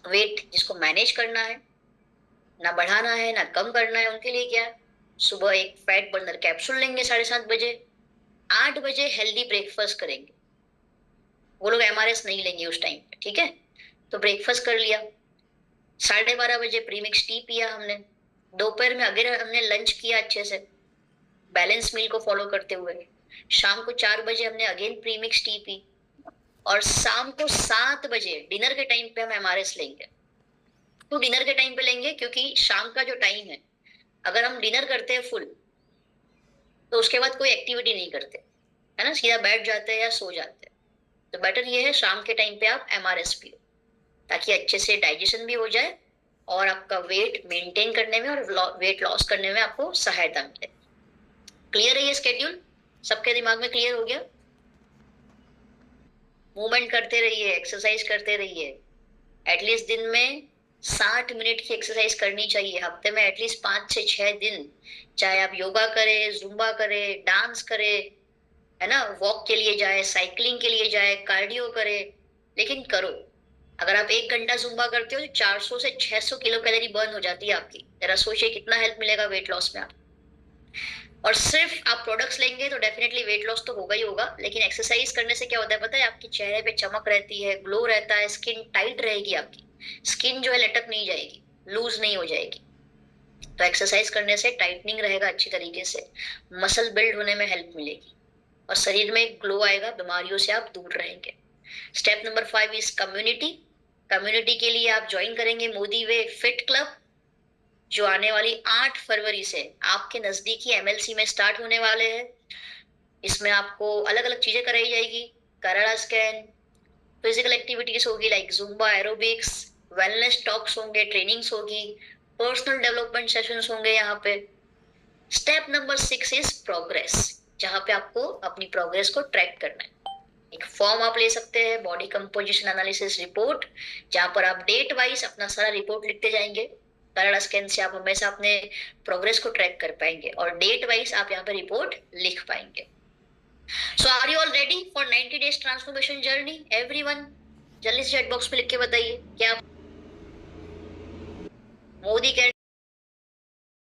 वेट जिसको मैनेज करना है, ना बढ़ाना है ना कम करना है, उनके लिए क्या, सुबह एक फैट बर्नर कैप्सूल लेंगे 7:30 बजे। 8 बजे हेल्दी ब्रेकफास्ट करेंगे। वो लोग MRS नहीं लेंगे उस टाइम पे, ठीक है। तो ब्रेकफास्ट कर लिया। 12:30 बजे प्रीमिक्स टी पिया हमने। दोपहर में अगर हमने लंच किया अच्छे से बैलेंस मील को फॉलो करते हुए। शाम को 4 बजे हमने अगेन प्रीमिक्स टी पी। और शाम को 7 बजे डिनर के टाइम पे हम MRS लेंगे। तो डिनर के टाइम पे लेंगे क्योंकि शाम का जो टाइम है, अगर हम डिनर करते हैं फुल, तो उसके बाद कोई एक्टिविटी नहीं करते, है ना, सीधा बैठ जाते हैं या सो जाते हैं। तो बेटर ये है शाम के टाइम पे आप MRS पियो, ताकि अच्छे से डाइजेशन भी हो जाए और आपका वेट मेंटेन करने में और वेट लॉस करने में आपको सहायता मिले। क्लियर है ये स्केड्यूल? सबके दिमाग में क्लियर हो गया? मूवमेंट करते रहिए, एक्सरसाइज करते रहिए। एटलीस्ट दिन में 60 मिनट की एक्सरसाइज करनी चाहिए, हफ्ते में एटलीस्ट 5 से 6 दिन। चाहे आप योगा करें, जुम्बा करें, डांस करें, है ना, वॉक के लिए जाए, साइकिलिंग के लिए जाए, कार्डियो करे, लेकिन करो। अगर आप 1 घंटा जुम्बा करते हो तो 400 से 600 किलो कैलोरी बर्न हो जाती है आपकी। जरा सोचिए कितना हेल्प मिलेगा वेट लॉस में आप। और सिर्फ आप प्रोडक्ट्स लेंगे तो डेफिनेटली वेट लॉस तो होगा ही होगा, लेकिन एक्सरसाइज करने से क्या होता है पता है, आपके चेहरे पे चमक रहती है, ग्लो रहता है, स्किन टाइट रहेगी आपकी। स्किन जो है लटक नहीं जाएगी, लूज नहीं हो जाएगी। तो एक्सरसाइज करने से टाइटनिंग रहेगा अच्छी तरीके से, मसल बिल्ड होने में हेल्प मिलेगी और शरीर में ग्लो आएगा, बीमारियों से आप दूर रहेंगे। Step number 5 is community. Community के लिए आप ज्वाइन करेंगे मोदी वे फिट क्लब, जो आने वाली 8 फरवरी से आपके नजदीकी MLC में स्टार्ट होने वाले हैं। इसमें आपको अलग अलग चीजें कराई जाएगी, कराड़ा स्कैन, फिजिकल एक्टिविटीज होगी like Zumba, aerobics, wellness talks होंगे, ट्रेनिंग्स होगी, पर्सनल डेवलपमेंट सेशंस होंगे यहाँ पे। स्टेप नंबर 6 इज प्रोग्रेस, जहाँ पे आपको अपनी प्रोग्रेस को ट्रैक करना है। एक फॉर्म आप ले सकते हैं, बॉडी कंपोजिशन एनालिसिस रिपोर्ट, जहां पर आप डेट वाइज अपना सारा रिपोर्ट लिखते जाएंगे। कराड़ा स्कैन से आप हमेशा अपने प्रोग्रेस को ट्रैक कर पाएंगे और डेट वाइज आप यहाँ पे रिपोर्ट लिख पाएंगे। So are you all ready for 90 days transformation journey everyone? जल्दी से चैट बॉक्स में लिख के बताइए क्या मोदी के